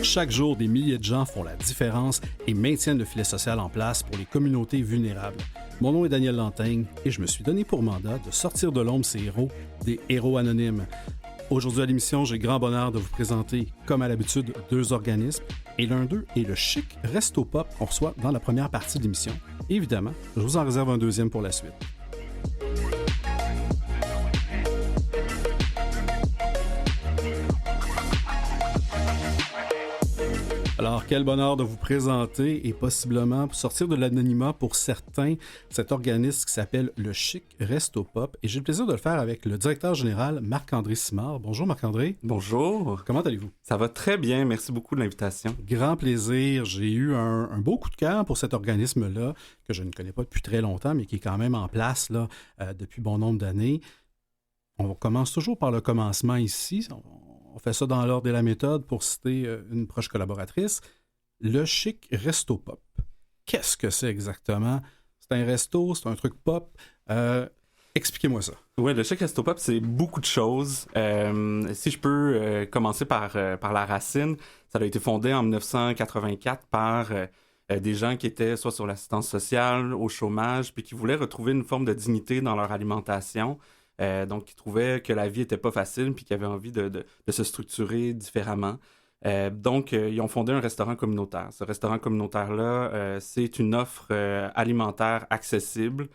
Chaque jour, des milliers de gens font la différence et maintiennent le filet social en place pour les communautés vulnérables. Mon nom est Daniel Lantaigne et je me suis donné pour mandat de sortir de l'ombre ces héros, des héros anonymes. Aujourd'hui à l'émission, j'ai le grand bonheur de vous présenter, comme à l'habitude, deux organismes. Et l'un d'eux est le Chic Resto Pop qu'on reçoit dans la première partie de l'émission. Et évidemment, je vous en réserve un deuxième pour la suite. Alors, quel bonheur de vous présenter et possiblement sortir de l'anonymat pour certains cet organisme qui s'appelle le Chic Resto Pop. Et j'ai le plaisir de le faire avec le directeur général Marc-André Simard. Bonjour Marc-André. Bonjour. Comment allez-vous? Ça va très bien, merci beaucoup de l'invitation. Grand plaisir. J'ai eu un beau coup de cœur pour cet organisme-là, que je ne connais pas depuis très longtemps, mais qui est quand même en place là, depuis bon nombre d'années. On commence toujours par le commencement ici. On fait ça dans l'ordre et la méthode pour citer une proche collaboratrice. Le Chic Resto Pop. Qu'est-ce que c'est exactement? C'est un resto, c'est un truc pop. Expliquez-moi ça. Oui, le Chic Resto Pop, c'est beaucoup de choses. Si je peux commencer par la racine, ça a été fondé en 1984 par des gens qui étaient soit sur l'assistance sociale, au chômage, puis qui voulaient retrouver une forme de dignité dans leur alimentation. Donc, ils trouvaient que la vie n'était pas facile puis qu'ils avaient envie de se structurer différemment. Donc, ils ont fondé un restaurant communautaire. Ce restaurant communautaire-là, c'est une offre alimentaire accessible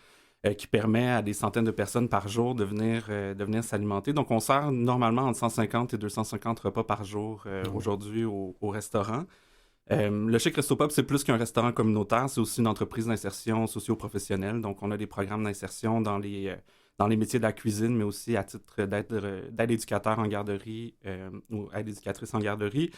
qui permet à des centaines de personnes par jour de venir s'alimenter. Donc, on sert normalement entre 150 et 250 repas par jour aujourd'hui au restaurant. Le Chic Resto Pop, c'est plus qu'un restaurant communautaire, c'est aussi une entreprise d'insertion socio-professionnelle. Donc, on a des programmes d'insertion dans les métiers de la cuisine, mais aussi à titre d'aide éducateur en garderie ou aide éducatrice en garderie.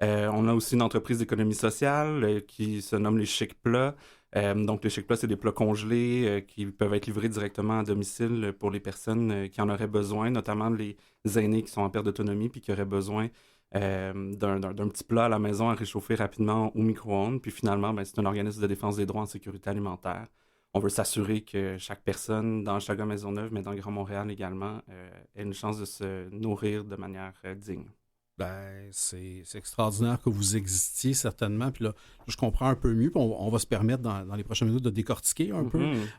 On a aussi une entreprise d'économie sociale qui se nomme les Chic Plats. Donc, les Chic Plats, c'est des plats congelés qui peuvent être livrés directement à domicile pour les personnes qui en auraient besoin, notamment les aînés qui sont en perte d'autonomie puis qui auraient besoin d'un petit plat à la maison à réchauffer rapidement au micro-ondes. Puis finalement, c'est un organisme de défense des droits en sécurité alimentaire. On veut s'assurer que chaque personne dans Hochelaga-Maisonneuve, mais dans le Grand Montréal également, ait une chance de se nourrir de manière digne. Ben, c'est extraordinaire que vous existiez, certainement. Puis là, je comprends un peu mieux. Puis on va se permettre dans les prochaines minutes de décortiquer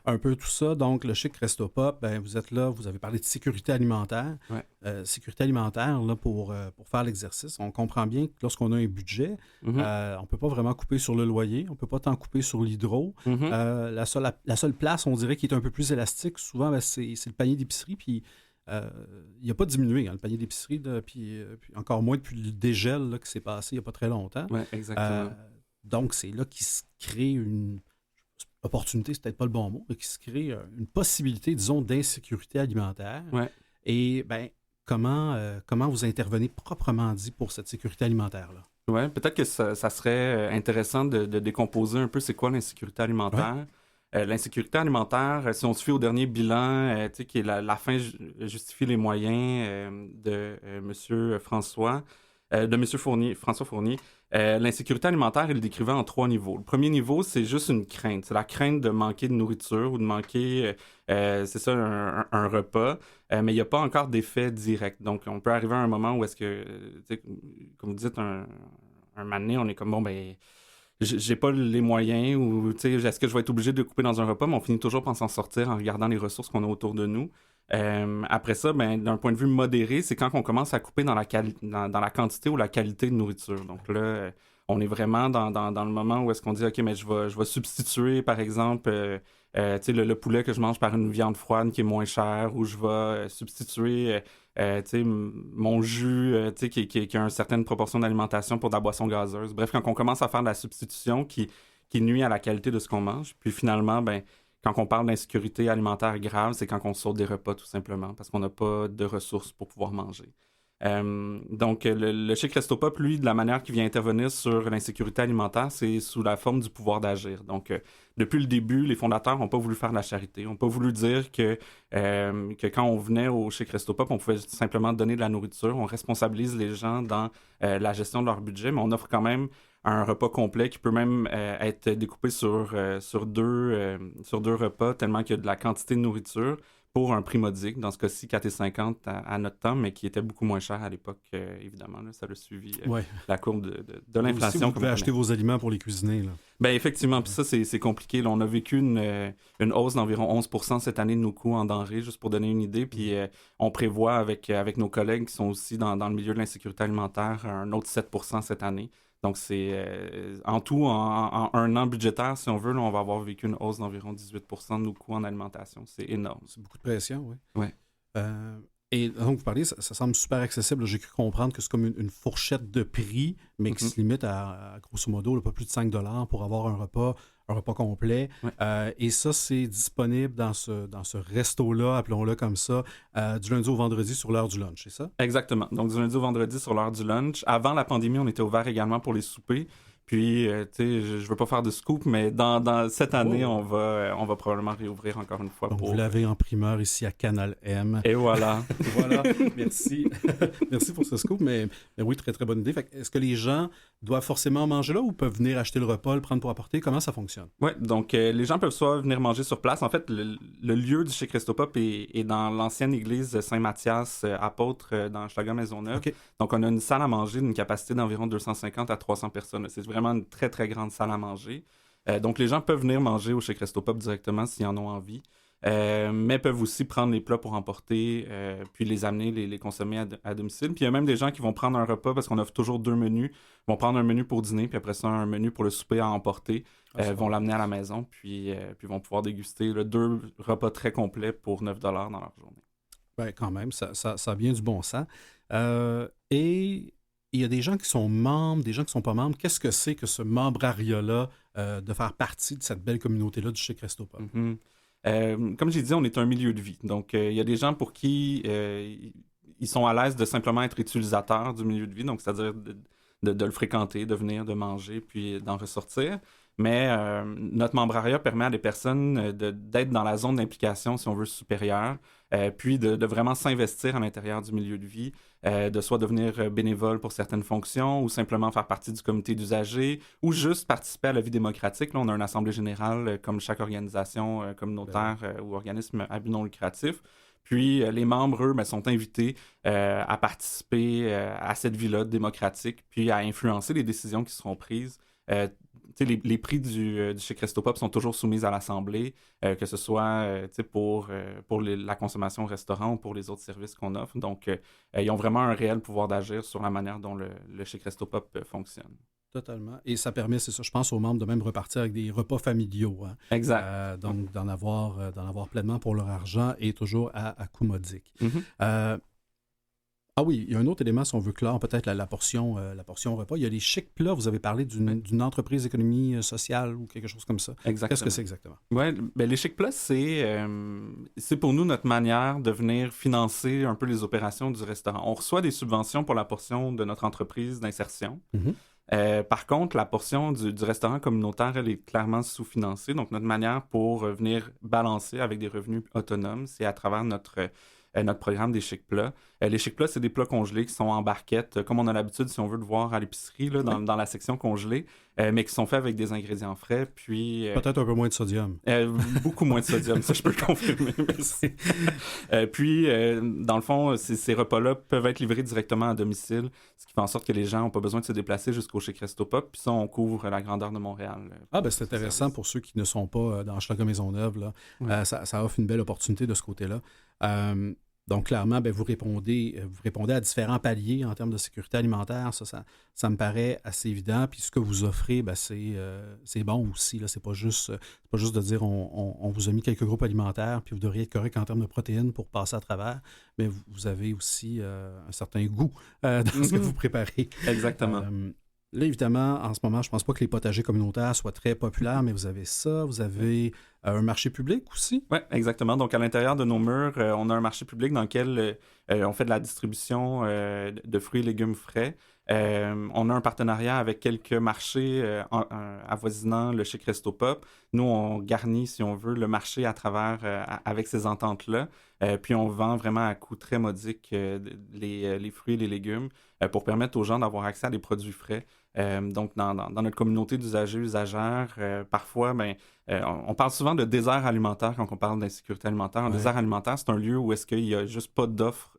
un peu tout ça. Donc, le Chic Resto Pop, ben, vous êtes là, vous avez parlé de sécurité alimentaire. Ouais. Sécurité alimentaire, là, pour faire l'exercice. On comprend bien que lorsqu'on a un budget, on ne peut pas vraiment couper sur le loyer, on ne peut pas tant couper sur l'hydro. La seule place, on dirait, qui est un peu plus élastique, souvent, ben, c'est le panier d'épicerie. Puis il n'a pas diminué, le panier d'épicerie, puis encore moins depuis le dégel là, qui s'est passé il n'y a pas très longtemps. Oui, exactement. Donc, c'est là qu'il se crée une opportunité, c'est peut-être pas le bon mot, mais qu'il se crée une possibilité, disons, d'insécurité alimentaire. Ouais. Et bien, comment vous intervenez proprement dit pour cette sécurité alimentaire-là? Oui, peut-être que ça serait intéressant de décomposer un peu c'est quoi l'insécurité alimentaire. Ouais. L'insécurité alimentaire, si on se fie au dernier bilan, qui est la fin justifie les moyens de M. François Fournier, l'insécurité alimentaire, il le décrivait en 3 niveaux. Le premier niveau, c'est juste une crainte. C'est la crainte de manquer de nourriture ou de manquer, c'est ça, un repas, mais il n'y a pas encore d'effet direct. Donc, on peut arriver à un moment où est-ce que, comme vous dites, un moment donné, on est comme, bon, ben j'ai pas les moyens ou est-ce que je vais être obligé de couper dans un repas, mais on finit toujours par s'en sortir en regardant les ressources qu'on a autour de nous. Après ça, ben, d'un point de vue modéré, c'est quand on commence à couper dans la quantité ou la qualité de nourriture. Donc là, on est vraiment dans le moment où est-ce qu'on dit « OK, mais je vais substituer, par exemple, le poulet que je mange par une viande froide qui est moins chère, ou je vais substituer mon jus qui a une certaine proportion d'alimentation pour de la boisson gazeuse. » Bref, quand on commence à faire de la substitution qui nuit à la qualité de ce qu'on mange, puis finalement, ben, quand on parle d'insécurité alimentaire grave, c'est quand on saute des repas tout simplement, parce qu'on n'a pas de ressources pour pouvoir manger. Donc, le Chic Resto Pop, lui, de la manière qu'il vient intervenir sur l'insécurité alimentaire, c'est sous la forme du pouvoir d'agir. Donc, depuis le début, les fondateurs n'ont pas voulu faire de la charité. Ils n'ont pas voulu dire que quand on venait au Chic Resto Pop, on pouvait simplement donner de la nourriture. On responsabilise les gens dans la gestion de leur budget, mais on offre quand même un repas complet qui peut même être découpé sur deux repas, tellement qu'il y a de la quantité de nourriture. pour un prix modique, dans ce cas-ci 4,50 à notre temps, mais qui était beaucoup moins cher à l'époque, évidemment. Là, ça a suivi la courbe de l'inflation. Vous pouvez acheter vos aliments pour les cuisiner. Là. Ben effectivement, puis ça, c'est compliqué. Là. On a vécu une hausse d'environ 11% cette année de nos coûts en denrées, juste pour donner une idée. Puis on prévoit avec nos collègues qui sont aussi dans le milieu de l'insécurité alimentaire un autre 7% cette année. Donc, c'est en tout, en un an budgétaire, si on veut, là, on va avoir vécu une hausse d'environ 18% de nos coûts en alimentation. C'est énorme. C'est beaucoup de pression, oui. Ouais. Et donc, vous parlez, ça semble super accessible. J'ai cru comprendre que c'est comme une fourchette de prix, mais qui se limite à grosso modo, là, pas plus de 5 $ pour avoir un repas complet. Ouais. Et ça, c'est disponible dans ce resto-là, appelons-le comme ça, du lundi au vendredi sur l'heure du lunch, c'est ça? Exactement. Donc, du lundi au vendredi sur l'heure du lunch. Avant la pandémie, on était ouvert également pour les soupers. Puis, tu sais, je veux pas faire de scoop, mais dans cette année, on va probablement réouvrir encore une fois. Donc, vous l'avez en primeur ici à Canal M. Et voilà. Voilà, merci. Merci pour ce scoop, mais oui, très, très bonne idée. Fait, est-ce que les gens doivent forcément manger là ou peuvent venir acheter le repas, le prendre pour apporter? Comment ça fonctionne? Oui, donc les gens peuvent soit venir manger sur place. En fait, le lieu du chez Christopop est dans l'ancienne église Saint-Mathias apôtre dans Schlager-Maisonneuve. Okay. Donc, on a une salle à manger d'une capacité d'environ 250 à 300 personnes. C'est vraiment une très, très grande salle à manger. Donc, les gens peuvent venir manger au chez Christopop directement s'ils en ont envie. Mais peuvent aussi prendre les plats pour emporter, puis les amener, les consommer à domicile. Puis il y a même des gens qui vont prendre un repas, parce qu'on offre toujours 2 menus. Ils vont prendre un menu pour dîner, puis après ça, un menu pour le souper à emporter. Vont l'amener à la maison, puis vont pouvoir déguster 2 repas très complets pour 9 $ dans leur journée. Bien, quand même, ça a bien du bon sens. Et il y a des gens qui sont membres, des gens qui ne sont pas membres. Qu'est-ce que c'est que ce membrariat-là de faire partie de cette belle communauté-là du chez Christopop? Mm-hmm. Comme j'ai dit, on est un milieu de vie. Donc, il y a des gens pour qui ils sont à l'aise de simplement être utilisateurs du milieu de vie, donc c'est-à-dire de le fréquenter, de venir, de manger, puis d'en ressortir. Mais notre membrariat permet à des personnes d'être dans la zone d'implication, si on veut, supérieure, puis de vraiment s'investir à l'intérieur du milieu de vie, de soit devenir bénévole pour certaines fonctions ou simplement faire partie du comité d'usagers ou juste participer à la vie démocratique. Là, on a une assemblée générale comme chaque organisation communautaire ou organisme à but non lucratif. Puis les membres, eux, sont invités à participer à cette vie-là démocratique, puis à influencer les décisions qui seront prises. Les prix du chez Christopop sont toujours soumis à l'Assemblée, que ce soit pour la consommation au restaurant ou pour les autres services qu'on offre. Donc, ils ont vraiment un réel pouvoir d'agir sur la manière dont le chez Christopop fonctionne. Totalement. Et ça permet, c'est ça, je pense, aux membres de même repartir avec des repas familiaux. Hein? Exact. Donc, d'en avoir pleinement pour leur argent et toujours à coût modique. Mm-hmm. Ah oui, il y a un autre élément, si on veut clore peut-être la portion repas. Il y a les chic plats. Vous avez parlé d'une entreprise d'économie sociale ou quelque chose comme ça. Exactement. Qu'est-ce que c'est exactement? Oui, les chic plats, c'est pour nous notre manière de venir financer un peu les opérations du restaurant. On reçoit des subventions pour la portion de notre entreprise d'insertion. Mm-hmm. Par contre, la portion du restaurant communautaire, elle est clairement sous-financée. Donc, notre manière pour venir balancer avec des revenus autonomes, c'est à travers notre programme des chic plats. Les chic plats, c'est des plats congelés qui sont en barquette, comme on a l'habitude, si on veut, de voir à l'épicerie, là, dans la section congelée, mais qui sont faits avec des ingrédients frais. Puis peut-être un peu moins de sodium. Beaucoup moins de sodium, ça je peux le confirmer. Puis, dans le fond, ces repas-là peuvent être livrés directement à domicile, ce qui fait en sorte que les gens n'ont pas besoin de se déplacer jusqu'au chez Christopop. Puis ça, on couvre la grandeur de Montréal. C'est intéressant pour ceux qui ne sont pas dans Schlager-Maisonneuve. Là. Ouais. Ça offre une belle opportunité de ce côté-là. Donc, clairement, vous répondez à différents paliers en termes de sécurité alimentaire. Ça me paraît assez évident. Puis ce que vous offrez, c'est bon aussi. Là. C'est pas juste de dire on vous a mis quelques groupes alimentaires, puis vous devriez être correct en termes de protéines pour passer à travers. Mais vous avez aussi un certain goût dans ce que vous préparez. Exactement. Là, évidemment, en ce moment, je ne pense pas que les potagers communautaires soient très populaires, mais vous avez ça, vous avez un marché public aussi? Oui, exactement. Donc, à l'intérieur de nos murs, on a un marché public dans lequel on fait de la distribution de fruits et légumes frais. On a un partenariat avec quelques marchés avoisinant le Chic Resto Pop. Nous, on garnit, si on veut, le marché à travers, avec ces ententes-là. Puis on vend vraiment à coût très modique les fruits et les légumes pour permettre aux gens d'avoir accès à des produits frais. Donc, dans notre communauté d'usagers, usagères, parfois, on parle souvent de désert alimentaire quand on parle d'insécurité alimentaire. Un désert alimentaire, c'est un lieu où est-ce qu'il n'y a juste pas d'offres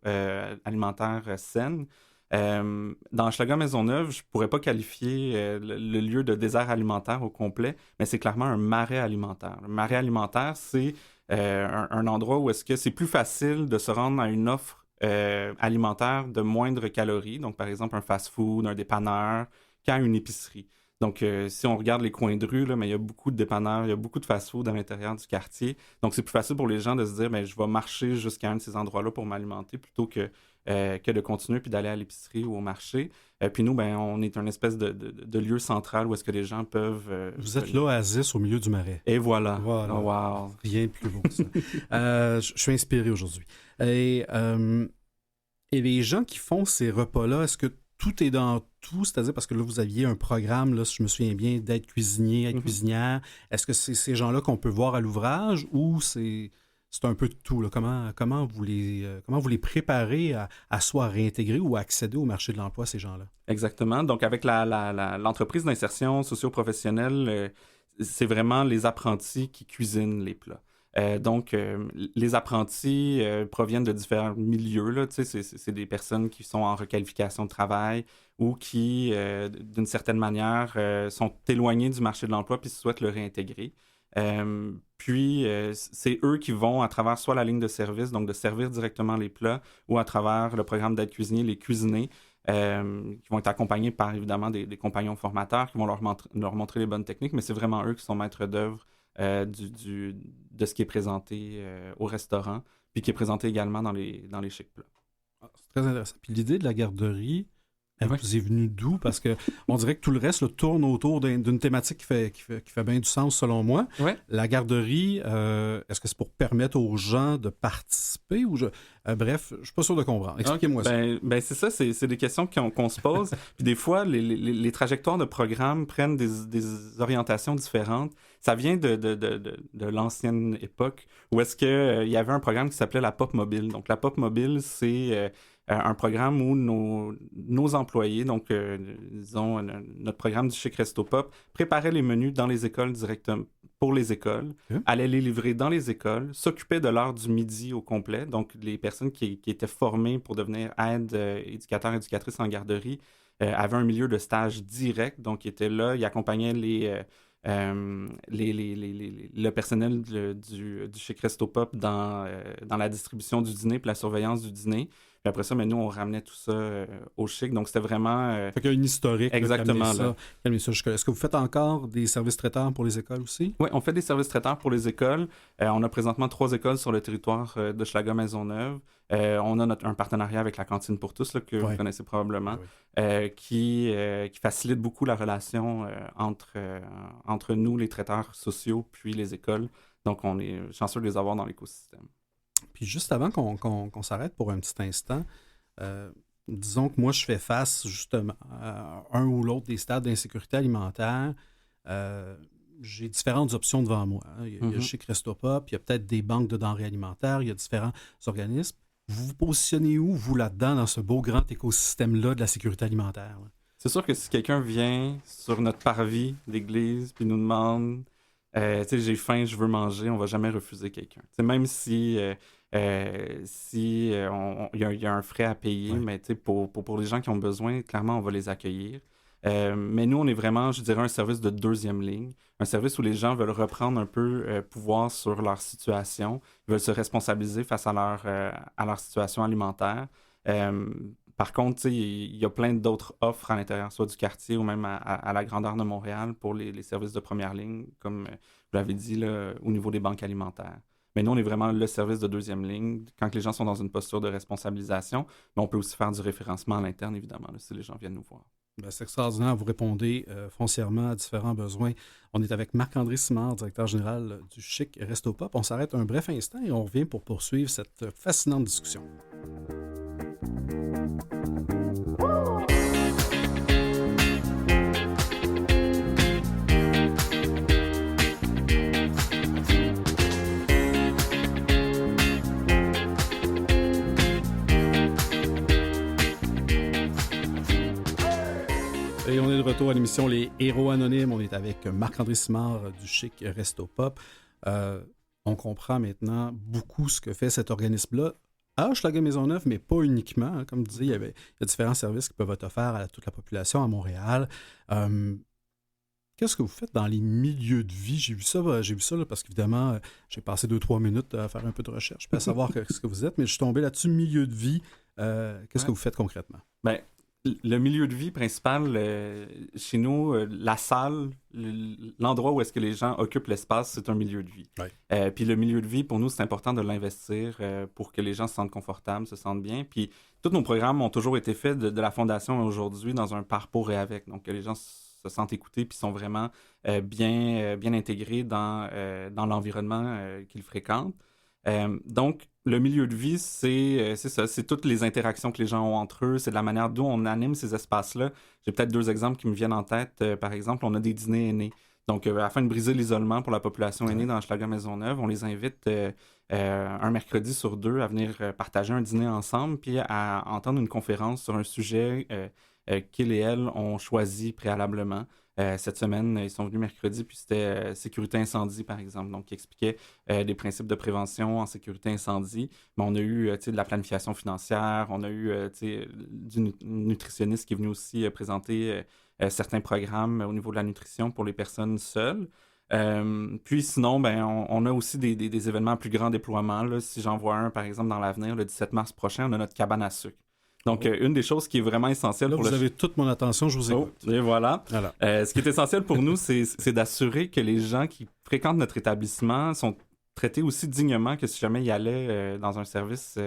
alimentaires saines. Dans Hochelaga Maisonneuve, je ne pourrais pas qualifier le lieu de désert alimentaire au complet, mais c'est clairement un marais alimentaire. Le marais alimentaire, c'est un endroit où est-ce que c'est plus facile de se rendre à une offre alimentaire de moindre calories, donc par exemple un fast-food, un dépanneur, qu'à une épicerie. Donc, si on regarde les coins de rue, là, mais il y a beaucoup de dépanneurs, il y a beaucoup de fast-food à l'intérieur du quartier. Donc, c'est plus facile pour les gens de se dire, je vais marcher jusqu'à un de ces endroits-là pour m'alimenter plutôt que de continuer puis d'aller à l'épicerie ou au marché. Puis nous, on est une espèce de lieu central où est-ce que les gens peuvent... Vous êtes l'oasis au milieu du marais. Et voilà. Oh, wow. Rien de plus beau que ça. Je suis inspiré aujourd'hui. Et les gens qui font ces repas-là, est-ce que tout est dans tout? C'est-à-dire, parce que là, vous aviez un programme, là, si je me souviens bien, d'être cuisinier, être cuisinière. Est-ce que c'est ces gens-là qu'on peut voir à l'ouvrage ou c'est un peu de tout? Là? Comment vous les préparez à soit réintégrer ou à accéder au marché de l'emploi, ces gens-là? Exactement. Donc, avec l'entreprise d'insertion socio-professionnelle, c'est vraiment les apprentis qui cuisinent les plats. Donc, les apprentis proviennent de différents milieux. Là, c'est des personnes qui sont en requalification de travail ou qui, d'une certaine manière, sont éloignées du marché de l'emploi puis souhaitent le réintégrer. Puis, c'est eux qui vont, à travers soit la ligne de service, donc de servir directement les plats, ou à travers le programme d'aide cuisinier, les cuisiner, qui vont être accompagnés par, évidemment, des compagnons formateurs qui vont leur montrer les bonnes techniques, mais c'est vraiment eux qui sont maîtres d'œuvre de ce qui est présenté au restaurant, puis qui est présenté également dans les chic plats. C'est très intéressant. Puis l'idée de la garderie, elle vous est venue d'où? Parce qu'on dirait que tout le reste tourne autour d'une thématique qui fait bien du sens selon moi. Ouais. La garderie, est-ce que c'est pour permettre aux gens de participer? Bref, je ne suis pas sûr de comprendre. Expliquez-moi ça. C'est ça, c'est des questions qu'on se pose. Puis des fois, les trajectoires de programme prennent des orientations différentes. Ça vient de l'ancienne époque où est-ce qu'il y avait un programme qui s'appelait la Pop Mobile. Donc la Pop Mobile, c'est un programme où nos employés, donc disons notre programme du Chic Resto Pop, préparaient les menus dans les écoles directement pour les écoles, allaient les livrer dans les écoles, s'occupaient de l'heure du midi au complet. Donc les personnes qui étaient formées pour devenir éducateurs, éducatrices en garderie avaient un milieu de stage direct, donc ils étaient là, ils accompagnaient le personnel du Chic Resto Pop dans la distribution du dîner puis la surveillance du dîner. Puis après ça, nous, on ramenait tout ça au Chic. Donc, c'était vraiment... Fait qu'il y a une historique. Exactement. Est-ce que vous faites encore des services traiteurs pour les écoles aussi? Oui, on fait des services traiteurs pour les écoles. On a présentement 3 écoles sur le territoire de Hochelaga Maisonneuve. On a un partenariat avec la Cantine pour tous, là, que vous connaissez probablement, qui facilite beaucoup la relation entre nous, les traiteurs sociaux, puis les écoles. Donc, on est chanceux de les avoir dans l'écosystème. Puis juste avant qu'on s'arrête pour un petit instant, disons que moi, je fais face justement à un ou l'autre des stades d'insécurité alimentaire. J'ai différentes options devant moi. Il y a le Chic Resto Pop, il y a peut-être des banques de denrées alimentaires, il y a différents organismes. Vous vous positionnez où, vous, là-dedans, dans ce beau grand écosystème-là de la sécurité alimentaire? Là? C'est sûr que si quelqu'un vient sur notre parvis d'église puis nous demande j'ai faim, je veux manger, on va jamais refuser quelqu'un. Même si il y a un frais à payer, mais pour les gens qui ont besoin, clairement, on va les accueillir. Mais nous, on est vraiment, je dirais, un service de deuxième ligne, un service où les gens veulent reprendre un peu pouvoir sur leur situation, veulent se responsabiliser face à leur situation alimentaire. Par contre, il y a plein d'autres offres à l'intérieur, soit du quartier ou même à la grandeur de Montréal pour les services de première ligne, comme vous l'avez dit, là, au niveau des banques alimentaires. Mais nous, on est vraiment le service de deuxième ligne. Quand les gens sont dans une posture de responsabilisation, mais on peut aussi faire du référencement à l'interne, évidemment, là, si les gens viennent nous voir. C'est extraordinaire. Vous répondez foncièrement à différents besoins. On est avec Marc-André Simard, directeur général du Chic Resto Pop. On s'arrête un bref instant et on revient pour poursuivre cette fascinante discussion. Ça y est, on est de retour à l'émission Les Héros Anonymes. On est avec Marc-André Simard du Chic Resto Pop. On comprend maintenant beaucoup ce que fait cet organisme-là à Hochelaga-Maisonneuve, mais pas uniquement. Hein. Comme je disais, il y a différents services qui peuvent être offerts à toute la population à Montréal. Qu'est-ce que vous faites dans les milieux de vie? J'ai vu ça là, parce qu'évidemment, j'ai passé 2-3 minutes à faire un peu de recherche, puis à savoir ce que vous êtes, mais je suis tombé là-dessus, milieu de vie. Qu'est-ce que vous faites concrètement? Ben, le milieu de vie principal, chez nous, la salle, l'endroit où est-ce que les gens occupent l'espace, c'est un milieu de vie. Ouais. Puis le milieu de vie, pour nous, c'est important de l'investir pour que les gens se sentent confortables, se sentent bien. Puis tous nos programmes ont toujours été faits de la Fondation aujourd'hui dans un par, pour et avec. Donc que les gens se sentent écoutés puis sont vraiment bien intégrés dans l'environnement qu'ils fréquentent. Donc, le milieu de vie, c'est ça, c'est toutes les interactions que les gens ont entre eux, c'est de la manière dont on anime ces espaces-là. J'ai peut-être 2 exemples qui me viennent en tête. Par exemple, on a des dîners aînés. Donc, afin de briser l'isolement pour la population aînée dans Hochelaga-Maisonneuve, on les invite un mercredi sur 2 à venir partager un dîner ensemble puis à entendre une conférence sur un sujet qu'ils et elles ont choisi préalablement. Cette semaine, ils sont venus mercredi, puis c'était sécurité incendie, par exemple. Donc, ils expliquaient des principes de prévention en sécurité incendie. Mais on a eu de la planification financière, on a eu du nutritionniste qui est venu aussi présenter certains programmes au niveau de la nutrition pour les personnes seules. Puis sinon, on a aussi des événements à plus grand déploiement. Là. Si j'en vois un, par exemple, dans l'avenir, le 17 mars prochain, on a notre cabane à sucre. Donc, une des choses qui est vraiment essentielle là, pour vous avez toute mon attention, je vous écoute. Et voilà. Ce qui est essentiel pour nous, c'est d'assurer que les gens qui fréquentent notre établissement sont traités aussi dignement que si jamais ils allaient dans un service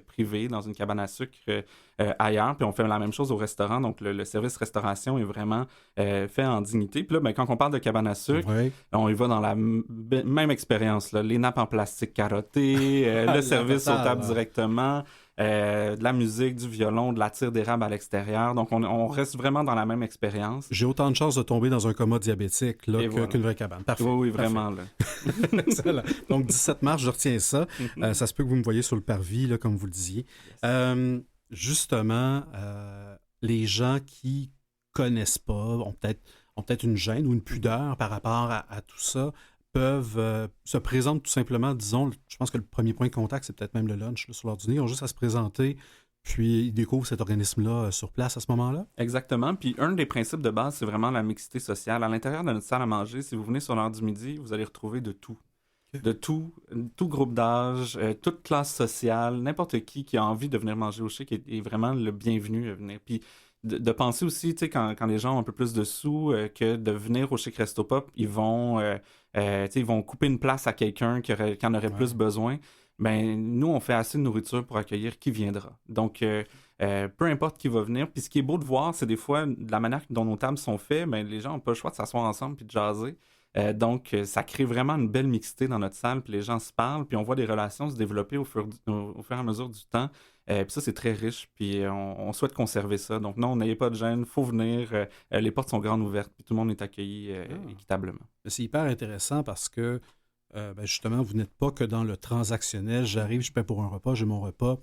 privé, dans une cabane à sucre ailleurs. Puis on fait la même chose au restaurant. Donc, le service restauration est vraiment fait en dignité. Puis là, quand on parle de cabane à sucre, on y va dans la même expérience. Là. Les nappes en plastique carottées, le service aux tables directement. De la musique, du violon, de la tire d'érable à l'extérieur. Donc, on reste vraiment dans la même expérience. J'ai autant de chances de tomber dans un coma diabétique là, qu'une vraie cabane. Parfait. Oui, vraiment. Là. Donc, 17 mars, je retiens ça. Ça se peut que vous me voyez sur le parvis, là, comme vous le disiez. Yes. Justement, les gens qui connaissent pas ont peut-être une gêne ou une pudeur par rapport à tout ça, peuvent se présenter tout simplement, disons, je pense que le premier point de contact, c'est peut-être même le lunch là, sur l'heure du dîner. Ils ont juste à se présenter, puis ils découvrent cet organisme-là sur place à ce moment-là. Exactement. Puis un des principes de base, c'est vraiment la mixité sociale. À l'intérieur de notre salle à manger, si vous venez sur l'heure du midi, vous allez retrouver de tout. De tout groupe d'âge, toute classe sociale, n'importe qui a envie de venir manger au Chic est vraiment le bienvenu à venir. Puis de penser aussi, tu sais, quand les gens ont un peu plus de sous, que de venir au Chic Resto Pop, ils vont couper une place à quelqu'un qui en aurait plus besoin. Ben, nous, on fait assez de nourriture pour accueillir qui viendra. Donc, peu importe qui va venir. Puis ce qui est beau de voir, c'est des fois, de la manière dont nos tables sont faites, ben, les gens n'ont pas le choix de s'asseoir ensemble puis de jaser. Donc, ça crée vraiment une belle mixité dans notre salle, puis les gens se parlent, puis on voit des relations se développer au fur et à mesure du temps. Puis ça, c'est très riche, puis on souhaite conserver ça. Donc non, n'ayez pas de gêne, il faut venir. Les portes sont grandes ouvertes, puis tout le monde est accueilli équitablement. C'est hyper intéressant parce que, justement, vous n'êtes pas que dans le transactionnel. J'arrive, je paie pour un repas, j'ai mon repas,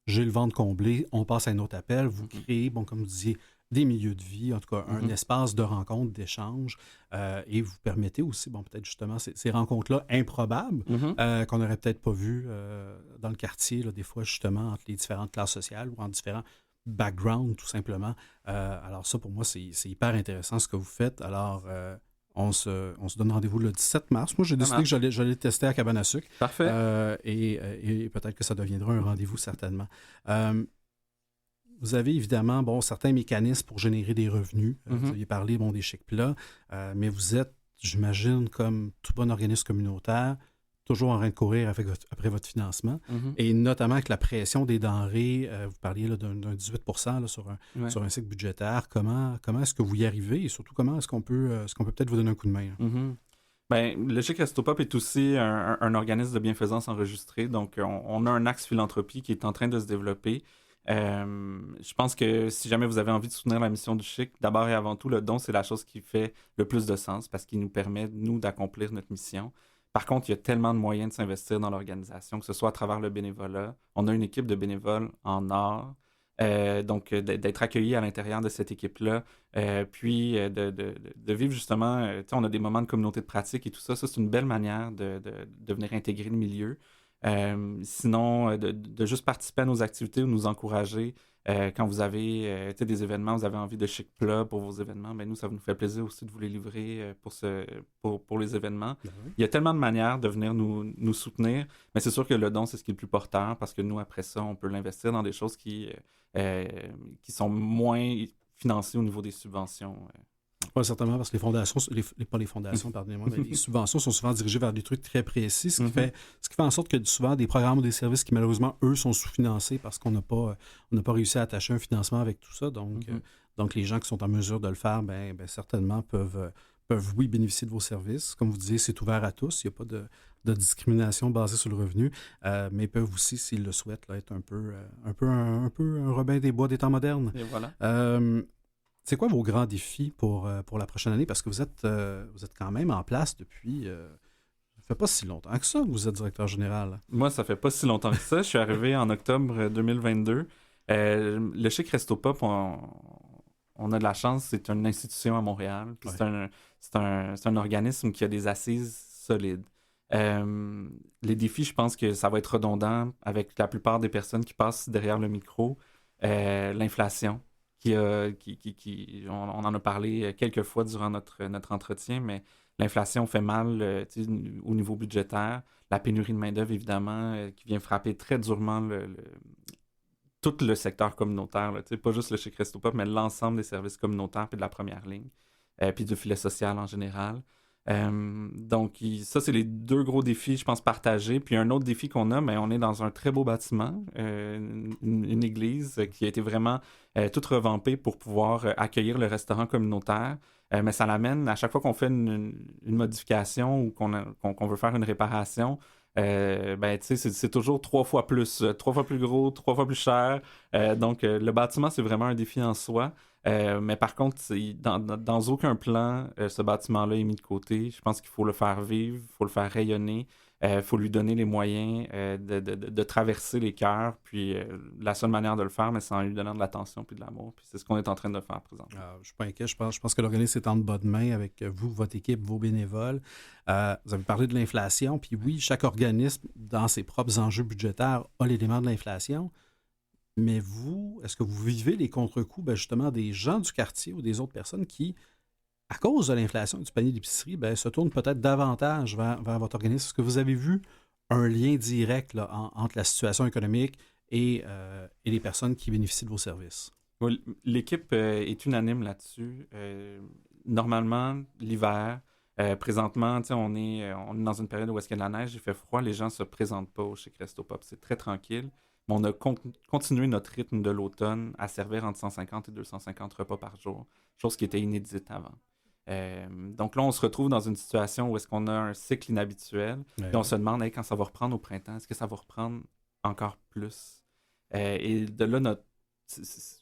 j'ai le ventre comblé, on passe à un autre appel. Vous créez, comme vous disiez, des milieux de vie, en tout cas un espace de rencontre, d'échange, et vous permettez aussi, peut-être justement, ces rencontres-là improbables qu'on n'aurait peut-être pas vues dans le quartier, là, des fois justement, entre les différentes classes sociales ou en différents backgrounds, tout simplement. Alors ça, pour moi, c'est hyper intéressant ce que vous faites. Alors, on se donne rendez-vous le 17 mars. Moi, j'ai décidé que j'allais tester à Cabane à sucre. Parfait. Et peut-être que ça deviendra un rendez-vous, certainement. Vous avez évidemment certains mécanismes pour générer des revenus. Vous aviez parlé des chèques plats, mais vous êtes, j'imagine, comme tout bon organisme communautaire, toujours en train de courir après votre financement. Et notamment avec la pression des denrées, vous parliez là, d'un 18 là, sur un cycle budgétaire. Comment est-ce que vous y arrivez et surtout comment est-ce qu'on peut peut-être vous donner un coup de main? Le Chic Resto Pop est aussi un organisme de bienfaisance enregistré. Donc, on a un axe philanthropie qui est en train de se développer. Je pense que si jamais vous avez envie de soutenir la mission du Chic, d'abord et avant tout, le don, c'est la chose qui fait le plus de sens parce qu'il nous permet, nous, d'accomplir notre mission. Par contre, il y a tellement de moyens de s'investir dans l'organisation, que ce soit à travers le bénévolat. On a une équipe de bénévoles en art, Donc, d'être accueilli à l'intérieur de cette équipe-là, puis de vivre justement, tu sais, on a des moments de communauté de pratique et tout ça. Ça, c'est une belle manière de venir intégrer le milieu. Sinon, de juste participer à nos activités ou nous encourager. Quand vous avez tu sais, des événements, vous avez envie de chic plats pour vos événements, ben nous, ça nous fait plaisir aussi de vous les livrer pour les événements. Ben oui. Il y a tellement de manières de venir nous soutenir, mais c'est sûr que le don, c'est ce qui est le plus porteur parce que nous, après ça, on peut l'investir dans des choses qui sont moins financées au niveau des subventions. Pas certainement, parce que les fondations, pas les fondations, pardonnez-moi, mais les subventions sont souvent dirigées vers des trucs très précis, ce qui fait en sorte que souvent des programmes ou des services qui, malheureusement, eux, sont sous-financés parce qu'on n'a pas réussi à attacher un financement avec tout ça. Donc les gens qui sont en mesure de le faire, ben certainement peuvent, oui, bénéficier de vos services. Comme vous disiez, c'est ouvert à tous. Il n'y a pas de discrimination basée sur le revenu, mais ils peuvent aussi, s'ils le souhaitent, là, être un peu un Robin des Bois des temps modernes. Et voilà. C'est quoi vos grands défis pour la prochaine année? Parce que vous êtes quand même en place depuis... ça fait pas si longtemps que ça que vous êtes directeur général. Moi, ça fait pas si longtemps que ça. Je suis arrivé en octobre 2022. Le Chic Resto Pop, on a de la chance, c'est une institution à Montréal. Puis Ouais. c'est un organisme qui a des assises solides. Les défis, je pense que ça va être redondant avec la plupart des personnes qui passent derrière le micro. L'inflation. On en a parlé quelques fois durant notre entretien, mais l'inflation fait mal tu sais, au niveau budgétaire. La pénurie de main-d'œuvre, évidemment, qui vient frapper très durement tout le secteur communautaire. Là, tu sais, pas juste le Chic Resto Pop, mais l'ensemble des services communautaires puis de la première ligne, puis du filet social en général. Donc, ça, c'est les deux gros défis, je pense, partagés. Puis un autre défi qu'on a, mais on est dans un très beau bâtiment, une église qui a été vraiment toute revampée pour pouvoir accueillir le restaurant communautaire. Mais ça l'amène, à chaque fois qu'on fait une modification ou qu'on veut faire une réparation, ben, tu sais, c'est toujours 3 fois plus, 3 fois plus gros, 3 fois plus cher. Donc, le bâtiment, c'est vraiment un défi en soi. Mais par contre, dans aucun plan, ce bâtiment-là est mis de côté. Je pense qu'il faut le faire vivre, il faut le faire rayonner, il faut lui donner les moyens de traverser les cœurs. Puis la seule manière de le faire, c'est en lui donnant de l'attention puis de l'amour. Puis c'est ce qu'on est en train de faire présentement. Je ne suis pas inquiet. Je pense que l'organisme est en bonne main avec vous, votre équipe, vos bénévoles. Vous avez parlé de l'inflation. Puis oui, chaque organisme, dans ses propres enjeux budgétaires, a l'élément de l'inflation. Mais vous, est-ce que vous vivez les contre-coups, justement, des gens du quartier ou des autres personnes qui, à cause de l'inflation et du panier d'épicerie, se tournent peut-être davantage vers votre organisme? Est-ce que vous avez vu un lien direct là, entre la situation économique et les personnes qui bénéficient de vos services? Oui, l'équipe est unanime là-dessus. Normalement, l'hiver, présentement, tu sais, on est dans une période où est-ce qu'il y a de la neige, il fait froid, les gens ne se présentent pas au Chic Resto Pop. C'est très tranquille. Mais on a continué notre rythme de l'automne à servir entre 150 et 250 repas par jour, chose qui était inédite avant. Donc là, on se retrouve dans une situation où est-ce qu'on a un cycle inhabituel, et on se demande, hey, quand ça va reprendre au printemps, est-ce que ça va reprendre encore plus? Et de là,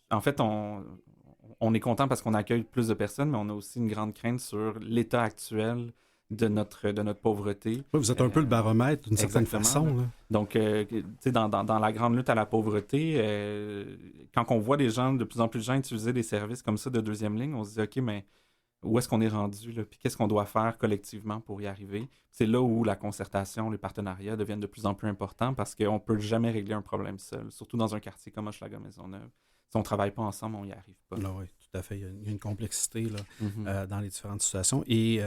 en fait, on est content parce qu'on accueille plus de personnes, mais on a aussi une grande crainte sur l'état actuel de notre pauvreté. Oui, vous êtes un peu le baromètre d'une certaine façon. Là. Donc, tu sais, dans la grande lutte à la pauvreté, quand on voit des gens, de plus en plus de gens utiliser des services comme ça de deuxième ligne, on se dit, OK, mais où est-ce qu'on est rendu, là? Puis qu'est-ce qu'on doit faire collectivement pour y arriver? C'est là où la concertation, les partenariats deviennent de plus en plus importants parce qu'on ne peut jamais régler un problème seul, surtout dans un quartier comme Hochelaga-Maisonneuve. Si on ne travaille pas ensemble, on n'y arrive pas. Là, oui, tout à fait. Il y a une complexité là, dans les différentes situations. Et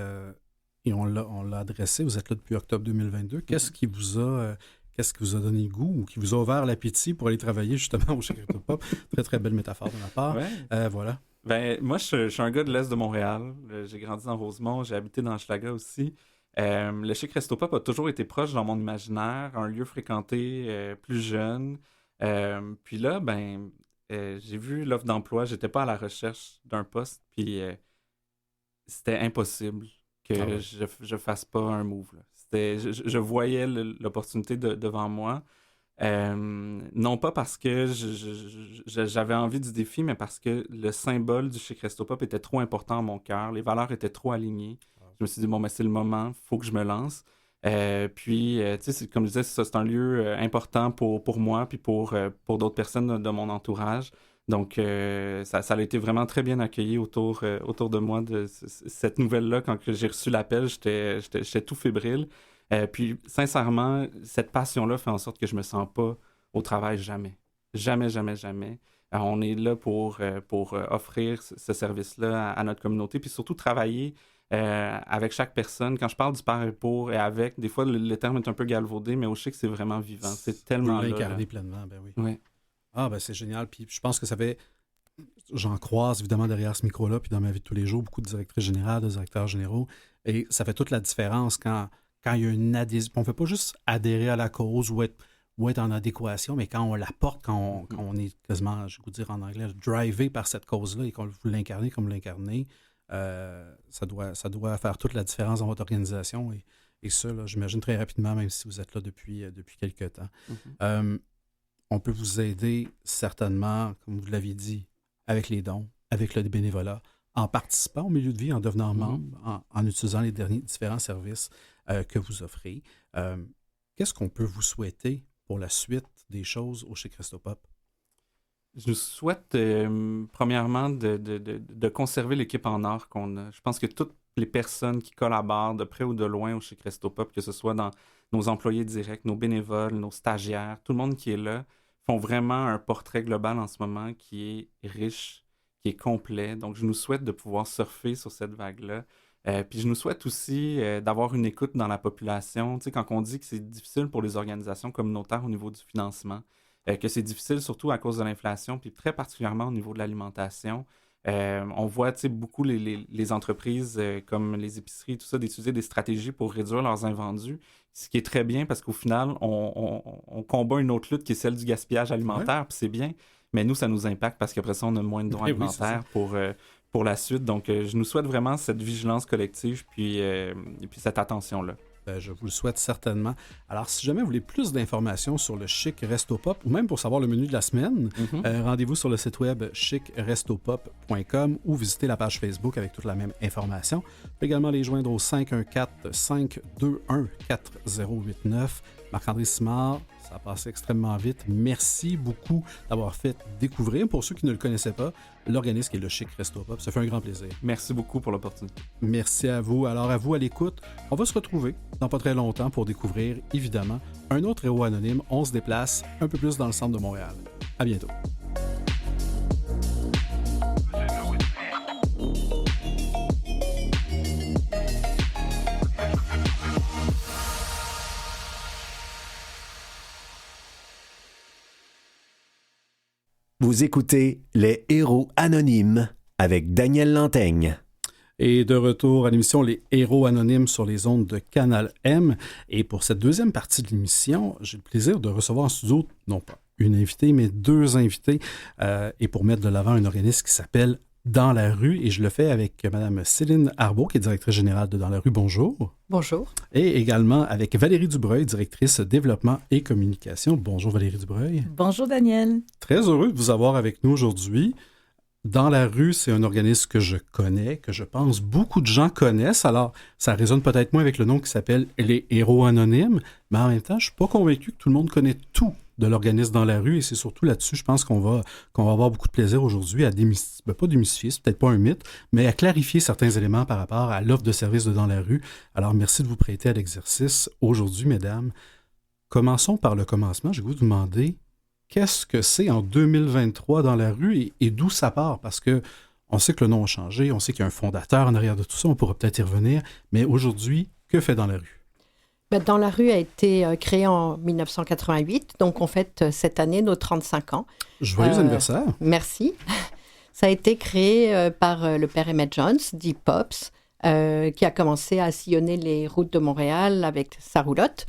on l'a adressé. Vous êtes là depuis octobre 2022. Qu'est-ce qui vous a donné le goût ou qui vous a ouvert l'appétit pour aller travailler justement au Chic Resto Pop? Très, très belle métaphore de ma part. Ouais. Voilà. Ben, moi, je suis un gars de l'Est de Montréal. J'ai grandi dans Rosemont, j'ai habité dans Hochelaga aussi. Le Chic Resto Pop a toujours été proche dans mon imaginaire, un lieu fréquenté plus jeune. Puis là, ben, j'ai vu l'offre d'emploi, j'étais pas à la recherche d'un poste, puis c'était impossible que je fasse pas un move. Là. Je voyais l'opportunité devant moi. Non pas parce que j'avais envie du défi, mais parce que le symbole du Chic Resto Pop était trop important à mon cœur. Les valeurs étaient trop alignées. Je me suis dit, bon, mais c'est le moment, il faut que je me lance. Puis, tu sais, comme je disais, c'est un lieu important pour moi, puis pour d'autres personnes de mon entourage. Donc, ça a été vraiment très bien accueilli autour de moi de cette nouvelle-là. Quand que j'ai reçu l'appel, j'étais tout fébrile. Puis, sincèrement, cette passion-là fait en sorte que je me sens pas au travail jamais. Jamais, jamais, jamais. On est là pour offrir ce service-là à notre communauté, puis surtout travailler avec chaque personne. Quand je parle du par et pour et avec, des fois, le terme est un peu galvaudé, mais au Chic, c'est vraiment vivant. C'est tellement là. L'incarner pleinement, ben oui. Ouais. Ah, ben c'est génial. Puis je pense que ça fait... J'en croise évidemment derrière ce micro-là, puis dans ma vie de tous les jours, beaucoup de directrices générales, de directeurs généraux. Et ça fait toute la différence quand il y a une adhésion. On ne fait pas juste adhérer à la cause ou être en adéquation, mais quand on la porte, quand on est quasiment, je vais vous dire en anglais, drivé par cette cause-là et qu'on vous l'incarnez comme vous l'incarnez, ça doit faire toute la différence dans votre organisation. Et ça, là, j'imagine très rapidement, même si vous êtes là depuis quelques temps. On peut vous aider certainement, comme vous l'aviez dit, avec les dons, avec le bénévolat, en participant au milieu de vie, en devenant membre, en utilisant les différents services que vous offrez. Qu'est-ce qu'on peut vous souhaiter pour la suite des choses au Chic Resto Pop? Je nous souhaite, premièrement, de conserver l'équipe en or qu'on a. Je pense que toutes les personnes qui collaborent de près ou de loin au Chic Resto Pop, que ce soit dans nos employés directs, nos bénévoles, nos stagiaires, tout le monde qui est là, font vraiment un portrait global en ce moment qui est riche, qui est complet. Donc, je nous souhaite de pouvoir surfer sur cette vague-là. Puis je nous souhaite aussi d'avoir une écoute dans la population. Tu sais, quand on dit que c'est difficile pour les organisations communautaires au niveau du financement, que c'est difficile surtout à cause de l'inflation, puis très particulièrement au niveau de l'alimentation. On voit beaucoup les entreprises comme les épiceries, tout ça, d'utiliser des stratégies pour réduire leurs invendus, ce qui est très bien parce qu'au final, on combat une autre lutte qui est celle du gaspillage alimentaire, puis c'est bien, mais nous, ça nous impacte parce qu'après ça, on a moins de droits alimentaires pour la suite. Donc, je nous souhaite vraiment cette vigilance collective et puis cette attention-là. Je vous le souhaite certainement. Alors, si jamais vous voulez plus d'informations sur le Chic Resto Pop ou même pour savoir le menu de la semaine, rendez-vous sur le site web chicrestopop.com ou visitez la page Facebook avec toute la même information. Vous pouvez également les joindre au 514-521-4089. Marc-André Simard, ça a passé extrêmement vite. Merci beaucoup d'avoir fait découvrir, pour ceux qui ne le connaissaient pas, l'organisme qui est le Chic Resto Pop. Ça fait un grand plaisir. Merci beaucoup pour l'opportunité. Merci à vous. Alors, à vous à l'écoute. On va se retrouver dans pas très longtemps pour découvrir, évidemment, un autre héros anonyme. On se déplace un peu plus dans le centre de Montréal. À bientôt. Vous écoutez Les Héros Anonymes avec Daniel Lantaigne. Et de retour à l'émission Les Héros Anonymes sur les ondes de Canal M. Et pour cette deuxième partie de l'émission, j'ai le plaisir de recevoir en studio, non pas une invitée, mais deux invités, et pour mettre de l'avant un organisme qui s'appelle Dans la rue. Et je le fais avec Mme Céline Arbeau, qui est directrice générale de Dans la rue. Bonjour. Bonjour. Et également avec Valérie Dubreuil, directrice développement et communication. Bonjour Valérie Dubreuil. Bonjour Daniel. Très heureux de vous avoir avec nous aujourd'hui. Dans la rue, c'est un organisme que je connais, que je pense beaucoup de gens connaissent. Alors, ça résonne peut-être moins avec le nom qui s'appelle Les Héros Anonymes, mais en même temps, je ne suis pas convaincu que tout le monde connaît tout de l'organisme Dans la rue, et c'est surtout là-dessus, je pense qu'on va avoir beaucoup de plaisir aujourd'hui à démystifier, pas démystifier, c'est peut-être pas un mythe, mais à clarifier certains éléments par rapport à l'offre de services de Dans la rue. Alors, merci de vous prêter à l'exercice aujourd'hui, mesdames. Commençons par le commencement. Je vais vous demander, qu'est-ce que c'est en 2023 Dans la rue et d'où ça part? Parce que on sait que le nom a changé, on sait qu'il y a un fondateur en arrière de tout ça, on pourra peut-être y revenir, mais aujourd'hui, que fait Dans la rue? Dans la rue a été créé en 1988, donc on fête cette année nos 35 ans. Joyeux anniversaire! Merci. Ça a été créé par le père Emmett Jones, dit Pops, qui a commencé à sillonner les routes de Montréal avec sa roulotte.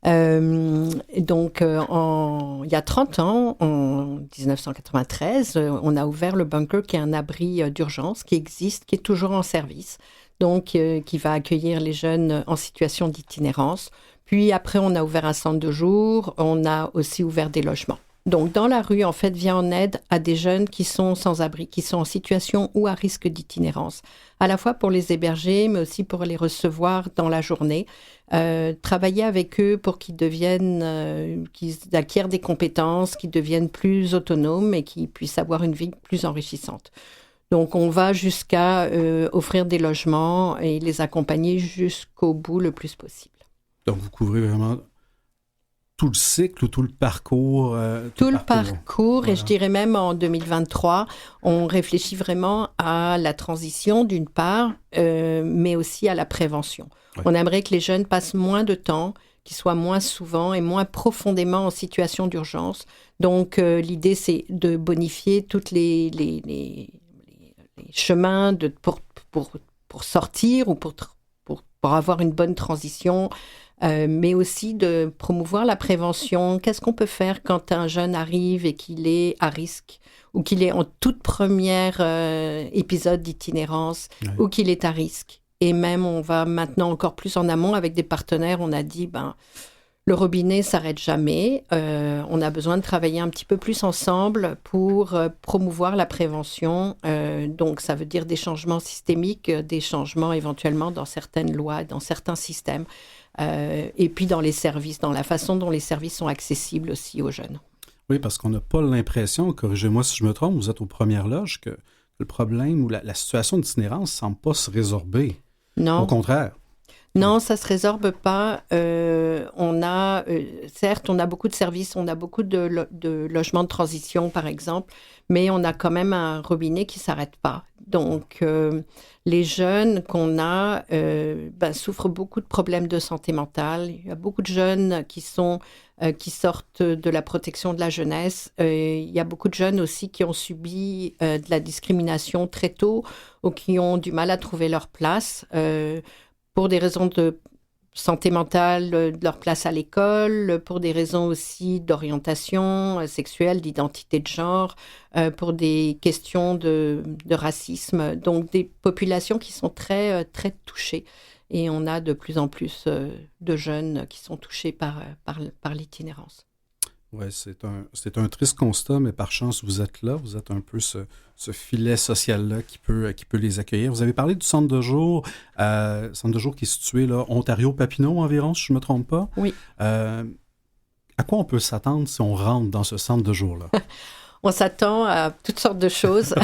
Donc, il y a 30 ans, en 1993, on a ouvert le bunker, qui est un abri d'urgence qui existe, qui est toujours en service, donc qui va accueillir les jeunes en situation d'itinérance. Puis après, on a ouvert un centre de jour, on a aussi ouvert des logements. Donc, dans la rue, en fait, vient en aide à des jeunes qui sont sans abri, qui sont en situation ou à risque d'itinérance, à la fois pour les héberger, mais aussi pour les recevoir dans la journée. Travailler avec eux pour qu'ils qu'ils acquièrent des compétences, qu'ils deviennent plus autonomes et qu'ils puissent avoir une vie plus enrichissante. Donc, on va jusqu'à offrir des logements et les accompagner jusqu'au bout le plus possible. Donc, vous couvrez vraiment tout le cycle ou tout le parcours? Tout le parcours, voilà. Et je dirais même en 2023, on réfléchit vraiment à la transition d'une part, mais aussi à la prévention. Ouais. On aimerait que les jeunes passent moins de temps, qu'ils soient moins souvent et moins profondément en situation d'urgence. Donc, l'idée, c'est de bonifier tous les chemins pour sortir ou pour avoir une bonne transition, mais aussi de promouvoir la prévention. Qu'est-ce qu'on peut faire quand un jeune arrive et qu'il est à risque ou qu'il est en toute première épisode d'itinérance ou qu'il est à risque? Et même, on va maintenant encore plus en amont avec des partenaires. On a dit, le robinet ne s'arrête jamais. On a besoin de travailler un petit peu plus ensemble pour promouvoir la prévention. Donc, ça veut dire des changements systémiques, des changements éventuellement dans certaines lois, dans certains systèmes. Et puis dans les services, dans la façon dont les services sont accessibles aussi aux jeunes. Oui, parce qu'on n'a pas l'impression, corrigez-moi si je me trompe, vous êtes aux premières loges, que le problème ou la situation d'itinérance ne semble pas se résorber. Non. Au contraire. Non, ça ne se résorbe pas. Certes, on a beaucoup de services, on a beaucoup de logements de transition, par exemple, mais on a quand même un robinet qui ne s'arrête pas. Donc, les jeunes qu'on a souffrent beaucoup de problèmes de santé mentale. Il y a beaucoup de jeunes qui sortent de la protection de la jeunesse. Il y a beaucoup de jeunes aussi qui ont subi de la discrimination très tôt ou qui ont du mal à trouver leur place. Pour des raisons de santé mentale, de leur place à l'école, pour des raisons aussi d'orientation sexuelle, d'identité de genre, pour des questions de racisme. Donc, des populations qui sont très, très touchées. Et on a de plus en plus de jeunes qui sont touchés par l'itinérance. Oui, c'est un triste constat, mais par chance, vous êtes là. Vous êtes un peu ce filet social-là qui peut les accueillir. Vous avez parlé du centre de jour qui est situé là, Ontario-Papineau environ, si je ne me trompe pas. Oui. À quoi on peut s'attendre si on rentre dans ce centre de jour-là? On s'attend à toutes sortes de choses.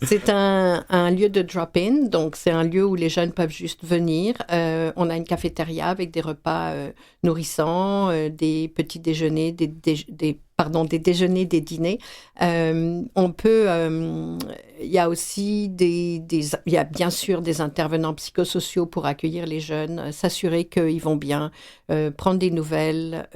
C'est un lieu de drop-in, donc c'est un lieu où les jeunes peuvent juste venir. On a une cafétéria avec des repas nourrissants, des petits déjeuners, des déjeuners, des dîners. On peut, il y a aussi il y a bien sûr des intervenants psychosociaux pour accueillir les jeunes, s'assurer qu'ils vont bien, prendre des nouvelles,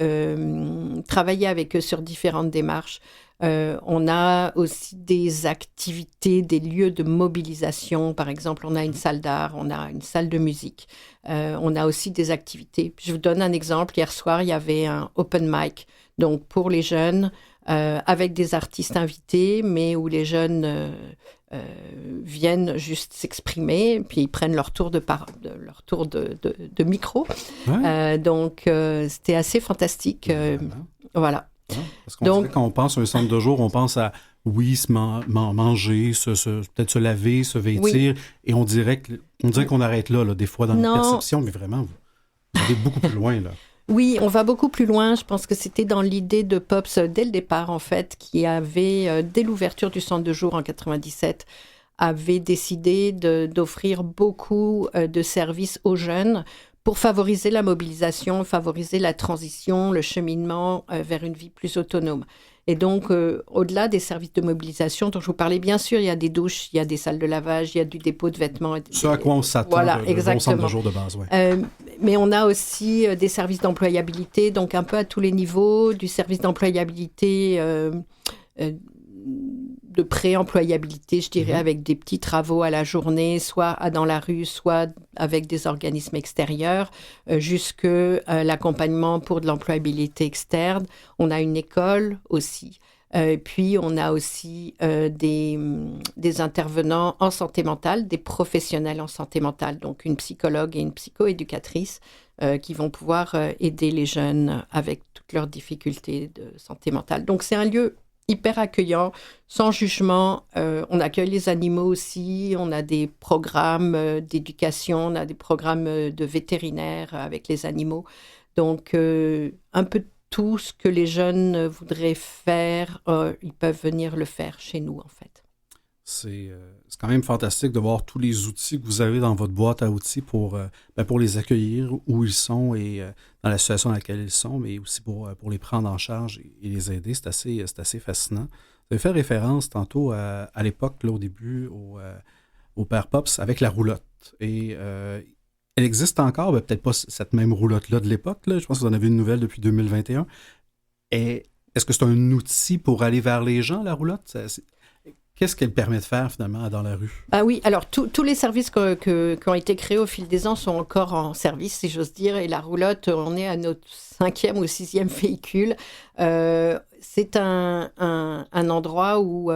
travailler avec eux sur différentes démarches. On a aussi des activités, des lieux de mobilisation. Par exemple, on a une salle d'art, on a une salle de musique. On a aussi des activités. Je vous donne un exemple. Hier soir, il y avait un open mic, donc pour les jeunes, avec des artistes invités, mais où les jeunes viennent juste s'exprimer, puis ils prennent leur tour de micro. Ouais. Donc, c'était assez fantastique. Voilà. Parce qu'on dirait, quand on pense à un centre de jour, on pense à, manger, peut-être se laver, se vêtir, et on dirait qu'on arrête là, des fois, dans notre perception, mais vraiment, vous allez beaucoup plus loin, là. Oui, on va beaucoup plus loin. Je pense que c'était dans l'idée de Pops, dès le départ, en fait, qui avait, dès l'ouverture du centre de jour en 97, avait décidé d'offrir beaucoup de services aux jeunes pour favoriser la mobilisation, favoriser la transition, le cheminement vers une vie plus autonome. Et donc, au-delà des services de mobilisation dont je vous parlais, bien sûr, il y a des douches, il y a des salles de lavage, il y a du dépôt de vêtements. Ce à quoi on s'attend, voilà, le bon centre de jour de base. Ouais. Mais on a aussi des services d'employabilité, donc un peu à tous les niveaux, du service d'employabilité de pré-employabilité, je dirais, avec des petits travaux à la journée, soit dans la rue, soit avec des organismes extérieurs, jusque l'accompagnement pour de l'employabilité externe. On a une école aussi. Puis, on a aussi des intervenants en santé mentale, des professionnels en santé mentale, donc une psychologue et une psychoéducatrice qui vont pouvoir aider les jeunes avec toutes leurs difficultés de santé mentale. Donc, c'est un lieu hyper accueillant, sans jugement. On accueille les animaux aussi. On a des programmes d'éducation, on a des programmes de vétérinaires avec les animaux. Donc, un peu tout ce que les jeunes voudraient faire, ils peuvent venir le faire chez nous, en fait. C'est quand même fantastique de voir tous les outils que vous avez dans votre boîte à outils pour les accueillir où ils sont et dans la situation dans laquelle ils sont, mais aussi pour les prendre en charge et les aider. C'est assez fascinant. Vous avez fait référence tantôt à l'époque, là, au début, au Père Pops avec la roulotte. Et elle existe encore, peut-être pas cette même roulotte-là de l'époque. Là. Je pense que vous en avez une nouvelle depuis 2021. Et est-ce que c'est un outil pour aller vers les gens, la roulotte? Qu'est-ce qu'elle permet de faire finalement dans la rue? Ah oui, alors tous les services qui ont été créés au fil des ans sont encore en service, si j'ose dire, et la roulotte, on est à notre 5e ou 6e véhicule. C'est un endroit où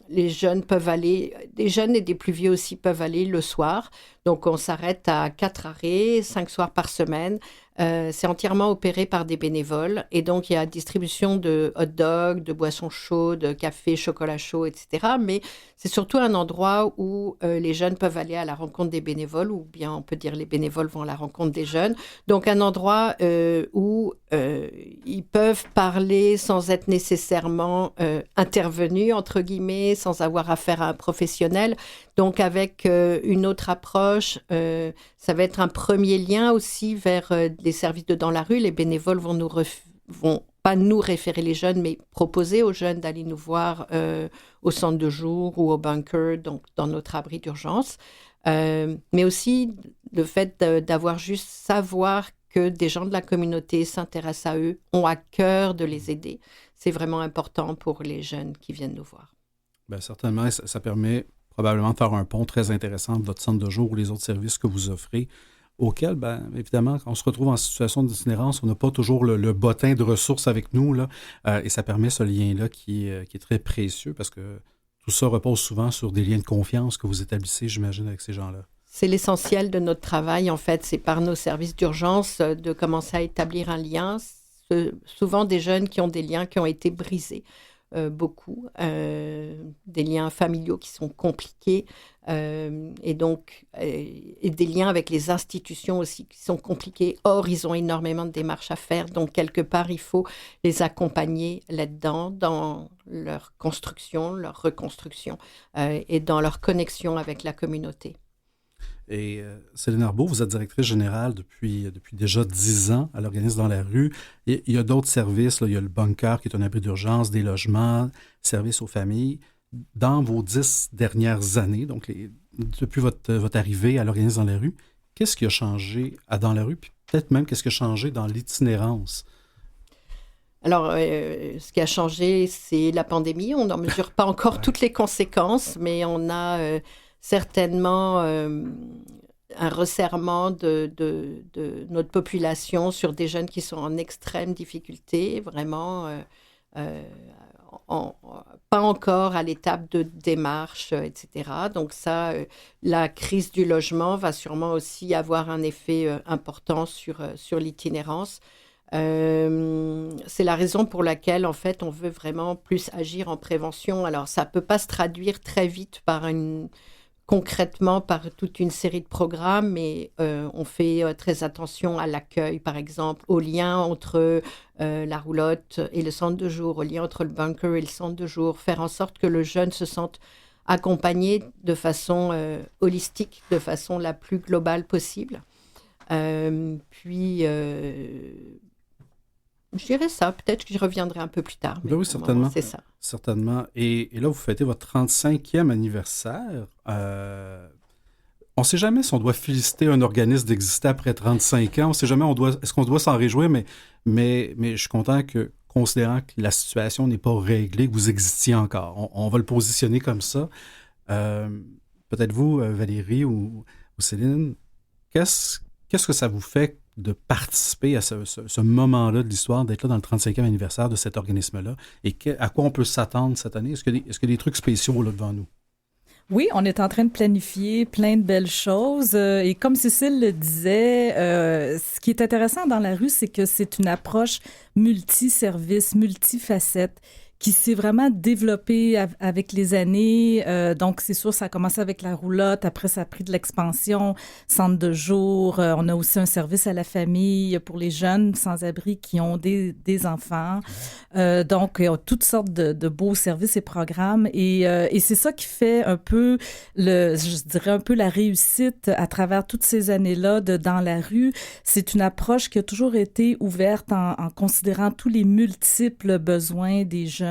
les jeunes peuvent aller, des jeunes et des plus vieux aussi peuvent aller le soir. Donc on s'arrête à 4 arrêts, 5 soirs par semaine. C'est entièrement opéré par des bénévoles et donc il y a distribution de hot dogs, de boissons chaudes, de café, chocolat chaud, etc. Mais c'est surtout un endroit où les jeunes peuvent aller à la rencontre des bénévoles ou bien on peut dire les bénévoles vont à la rencontre des jeunes. Donc un endroit où ils peuvent parler sans être nécessairement intervenus, entre guillemets, sans avoir affaire à un professionnel. Donc avec une autre approche, ça va être un premier lien aussi vers les services de dans la rue. Les bénévoles vont pas nous référer les jeunes, mais proposer aux jeunes d'aller nous voir au centre de jour ou au bunker, donc dans notre abri d'urgence. Mais aussi le fait d'avoir juste savoir que des gens de la communauté s'intéressent à eux, ont à cœur de les aider. C'est vraiment important pour les jeunes qui viennent nous voir. Bien, certainement, ça permet probablement de faire un pont très intéressant de votre centre de jour ou les autres services que vous offrez, auxquels, bien évidemment, quand on se retrouve en situation d'itinérance, on n'a pas toujours le bottin de ressources avec nous, là, et ça permet ce lien-là qui est très précieux parce que tout ça repose souvent sur des liens de confiance que vous établissez, j'imagine, avec ces gens-là. C'est l'essentiel de notre travail, en fait. C'est par nos services d'urgence de commencer à établir un lien. Souvent des jeunes qui ont des liens qui ont été brisés, beaucoup. Des liens familiaux qui sont compliqués. Et donc, et des liens avec les institutions aussi qui sont compliqués. Or, ils ont énormément de démarches à faire. Donc, quelque part, il faut les accompagner là-dedans, dans leur construction, leur reconstruction et dans leur connexion avec la communauté. Et Céline Arbeau, vous êtes directrice générale depuis déjà 10 ans à l'organisme Dans la rue. Et il y a d'autres services, là, il y a le bunker qui est un abri d'urgence, des logements, services aux familles. Dans vos 10 dernières années, donc depuis votre arrivée à l'organisme Dans la rue, qu'est-ce qui a changé à Dans la rue, puis peut-être même qu'est-ce qui a changé dans l'itinérance? Alors, ce qui a changé, c'est la pandémie. On n'en mesure pas encore toutes les conséquences, mais on a certainement un resserrement de notre population sur des jeunes qui sont en extrême difficulté, vraiment pas encore à l'étape de démarche, etc. Donc ça, la crise du logement va sûrement aussi avoir un effet important sur l'itinérance. C'est la raison pour laquelle, en fait, on veut vraiment plus agir en prévention. Alors, ça ne peut pas se traduire très vite concrètement par toute une série de programmes, mais on fait très attention à l'accueil, par exemple, au lien entre la roulotte et le centre de jour, au lien entre le bunker et le centre de jour, faire en sorte que le jeune se sente accompagné de façon holistique, de façon la plus globale possible. Je dirais ça. Peut-être que j'y reviendrai un peu plus tard. Ben oui, certainement. C'est ça. Certainement. Et là, vous fêtez votre 35e anniversaire. On ne sait jamais si on doit féliciter un organisme d'exister après 35 ans. On ne sait jamais est-ce qu'on doit s'en réjouir, mais je suis content que, considérant que la situation n'est pas réglée, que vous existiez encore. On va le positionner comme ça. Peut-être vous, Valérie ou Céline, qu'est-ce que ça vous fait de participer à ce moment-là de l'histoire, d'être là dans le 35e anniversaire de cet organisme-là, et à quoi on peut s'attendre cette année? Est-ce qu'il y a des trucs spéciaux là devant nous? Oui, on est en train de planifier plein de belles choses. Et comme Cécile le disait, ce qui est intéressant dans la rue, c'est que c'est une approche multiservice, multifacette, qui s'est vraiment développée avec les années. Donc, c'est sûr, ça a commencé avec la roulotte. Après, ça a pris de l'expansion, centre de jour. On a aussi un service à la famille pour les jeunes sans-abri qui ont des enfants. Donc, il y a toutes sortes de beaux services et programmes. Et c'est ça qui fait un peu, je dirais un peu la réussite à travers toutes ces années-là de Dans la rue. C'est une approche qui a toujours été ouverte en considérant tous les multiples besoins des jeunes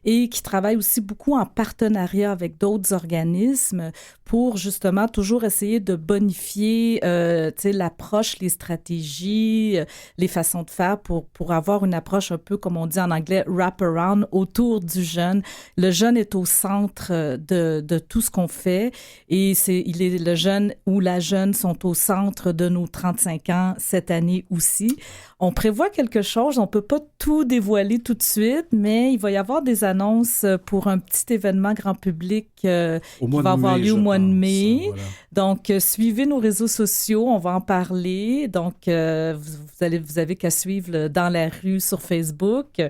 et qui travaille aussi beaucoup en partenariat avec d'autres organismes pour justement toujours essayer de bonifier l'approche, les stratégies, les façons de faire pour avoir une approche un peu, comme on dit en anglais, wrap-around autour du jeune. Le jeune est au centre de tout ce qu'on fait et le jeune ou la jeune sont au centre de nos 35 ans cette année aussi. On prévoit quelque chose, on ne peut pas tout dévoiler tout de suite, mais il va y avoir des annonces pour un petit événement grand public qui va avoir lieu au mois de mai. Voilà. Donc, suivez nos réseaux sociaux, on va en parler. Donc, vous avez qu'à suivre Dans la rue sur Facebook,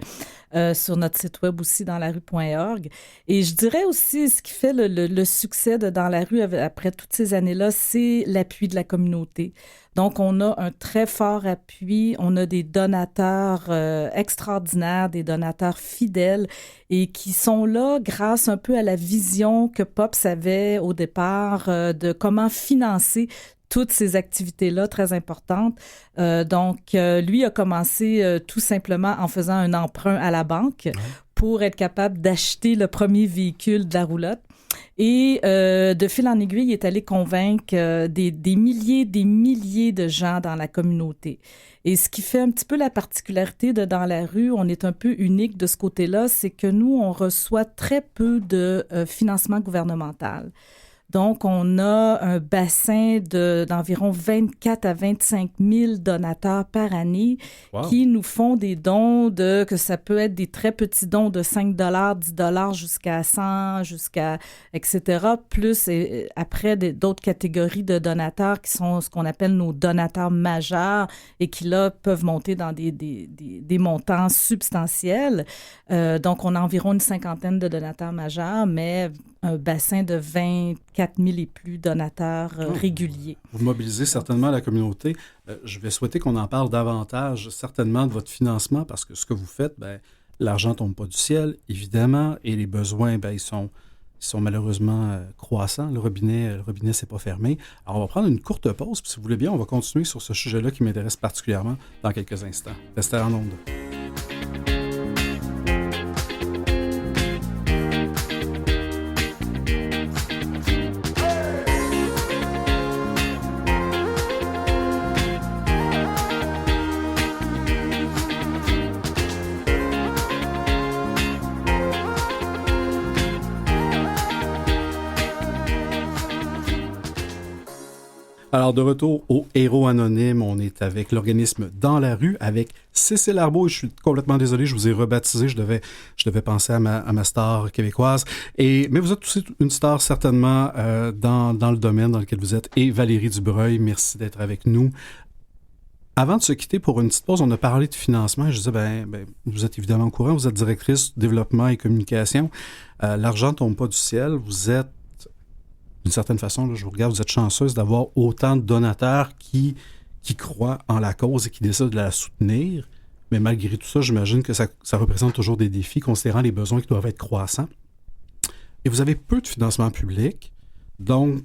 sur notre site web aussi, danslarue.org. Et je dirais aussi, ce qui fait le succès de Dans la rue après toutes ces années-là, c'est l'appui de la communauté. Donc, on a un très fort appui. On a des donateurs extraordinaires, des donateurs fidèles et qui sont là grâce un peu à la vision que Pops avait au départ de comment financer toutes ces activités-là très importantes. Lui a commencé tout simplement en faisant un emprunt à la banque pour être capable d'acheter le premier véhicule de la roulotte. Et de fil en aiguille, il est allé convaincre des milliers de gens dans la communauté. Et ce qui fait un petit peu la particularité de Dans la rue, on est un peu unique de ce côté-là, c'est que nous, on reçoit très peu de financement gouvernemental. Donc, on a un bassin d'environ 24 à 25 000 donateurs par année qui nous font des dons que ça peut être des très petits dons de 5 $, 10 jusqu'à 100, etc. Plus après d'autres catégories de donateurs qui sont ce qu'on appelle nos donateurs majeurs et qui, là, peuvent monter dans des montants substantiels. Donc, on a environ une cinquantaine de donateurs majeurs, mais un bassin de 24 000 et plus donateurs réguliers. Vous mobilisez certainement la communauté. Je vais souhaiter qu'on en parle davantage, certainement, de votre financement, parce que ce que vous faites, l'argent ne tombe pas du ciel, évidemment, et les besoins, ils sont malheureusement croissants. Le robinet ne s'est pas fermé. Alors, on va prendre une courte pause, puis si vous voulez bien, on va continuer sur ce sujet-là qui m'intéresse particulièrement dans quelques instants. Restez en onde. Alors, de retour au Héros Anonyme, on est avec l'organisme Dans la rue, avec Cécile Arbault. Je suis complètement désolé, je vous ai rebaptisé, je devais penser à ma star québécoise. Mais vous êtes aussi une star certainement dans le domaine dans lequel vous êtes. Et Valérie Dubreuil, merci d'être avec nous. Avant de se quitter pour une petite pause, on a parlé de financement. Je disais, vous êtes évidemment au courant, vous êtes directrice développement et communication. L'argent ne tombe pas du ciel, vous êtes d'une certaine façon, là, je vous regarde, vous êtes chanceuse d'avoir autant de donateurs qui croient en la cause et qui décident de la soutenir. Mais malgré tout ça, j'imagine que ça représente toujours des défis, considérant les besoins qui doivent être croissants. Et vous avez peu de financement public, donc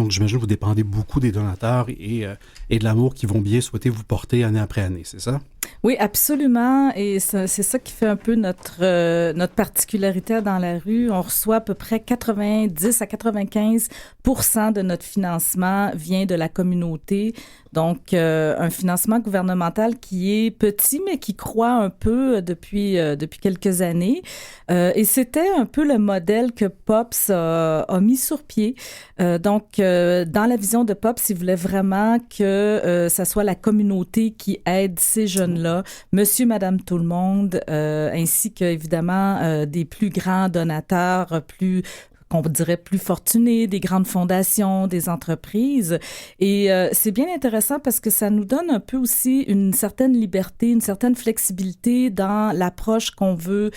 j'imagine que vous dépendez beaucoup des donateurs et de l'amour qu'ils vont bien souhaiter vous porter année après année, c'est ça? Oui, absolument. Et c'est ça qui fait un peu notre particularité Dans la rue. On reçoit à peu près 90 à 95 % de notre financement vient de la communauté. Donc, un financement gouvernemental qui est petit, mais qui croît un peu depuis quelques années. Et c'était un peu le modèle que Pops a mis sur pied. Dans la vision de Pops, il voulait vraiment que ça soit la communauté qui aide ces jeunes-là, monsieur, madame, tout le monde, ainsi qu'évidemment des plus grands donateurs, plus qu'on dirait plus fortunés, des grandes fondations, des entreprises. Et c'est bien intéressant parce que ça nous donne un peu aussi une certaine liberté, une certaine flexibilité dans l'approche qu'on veut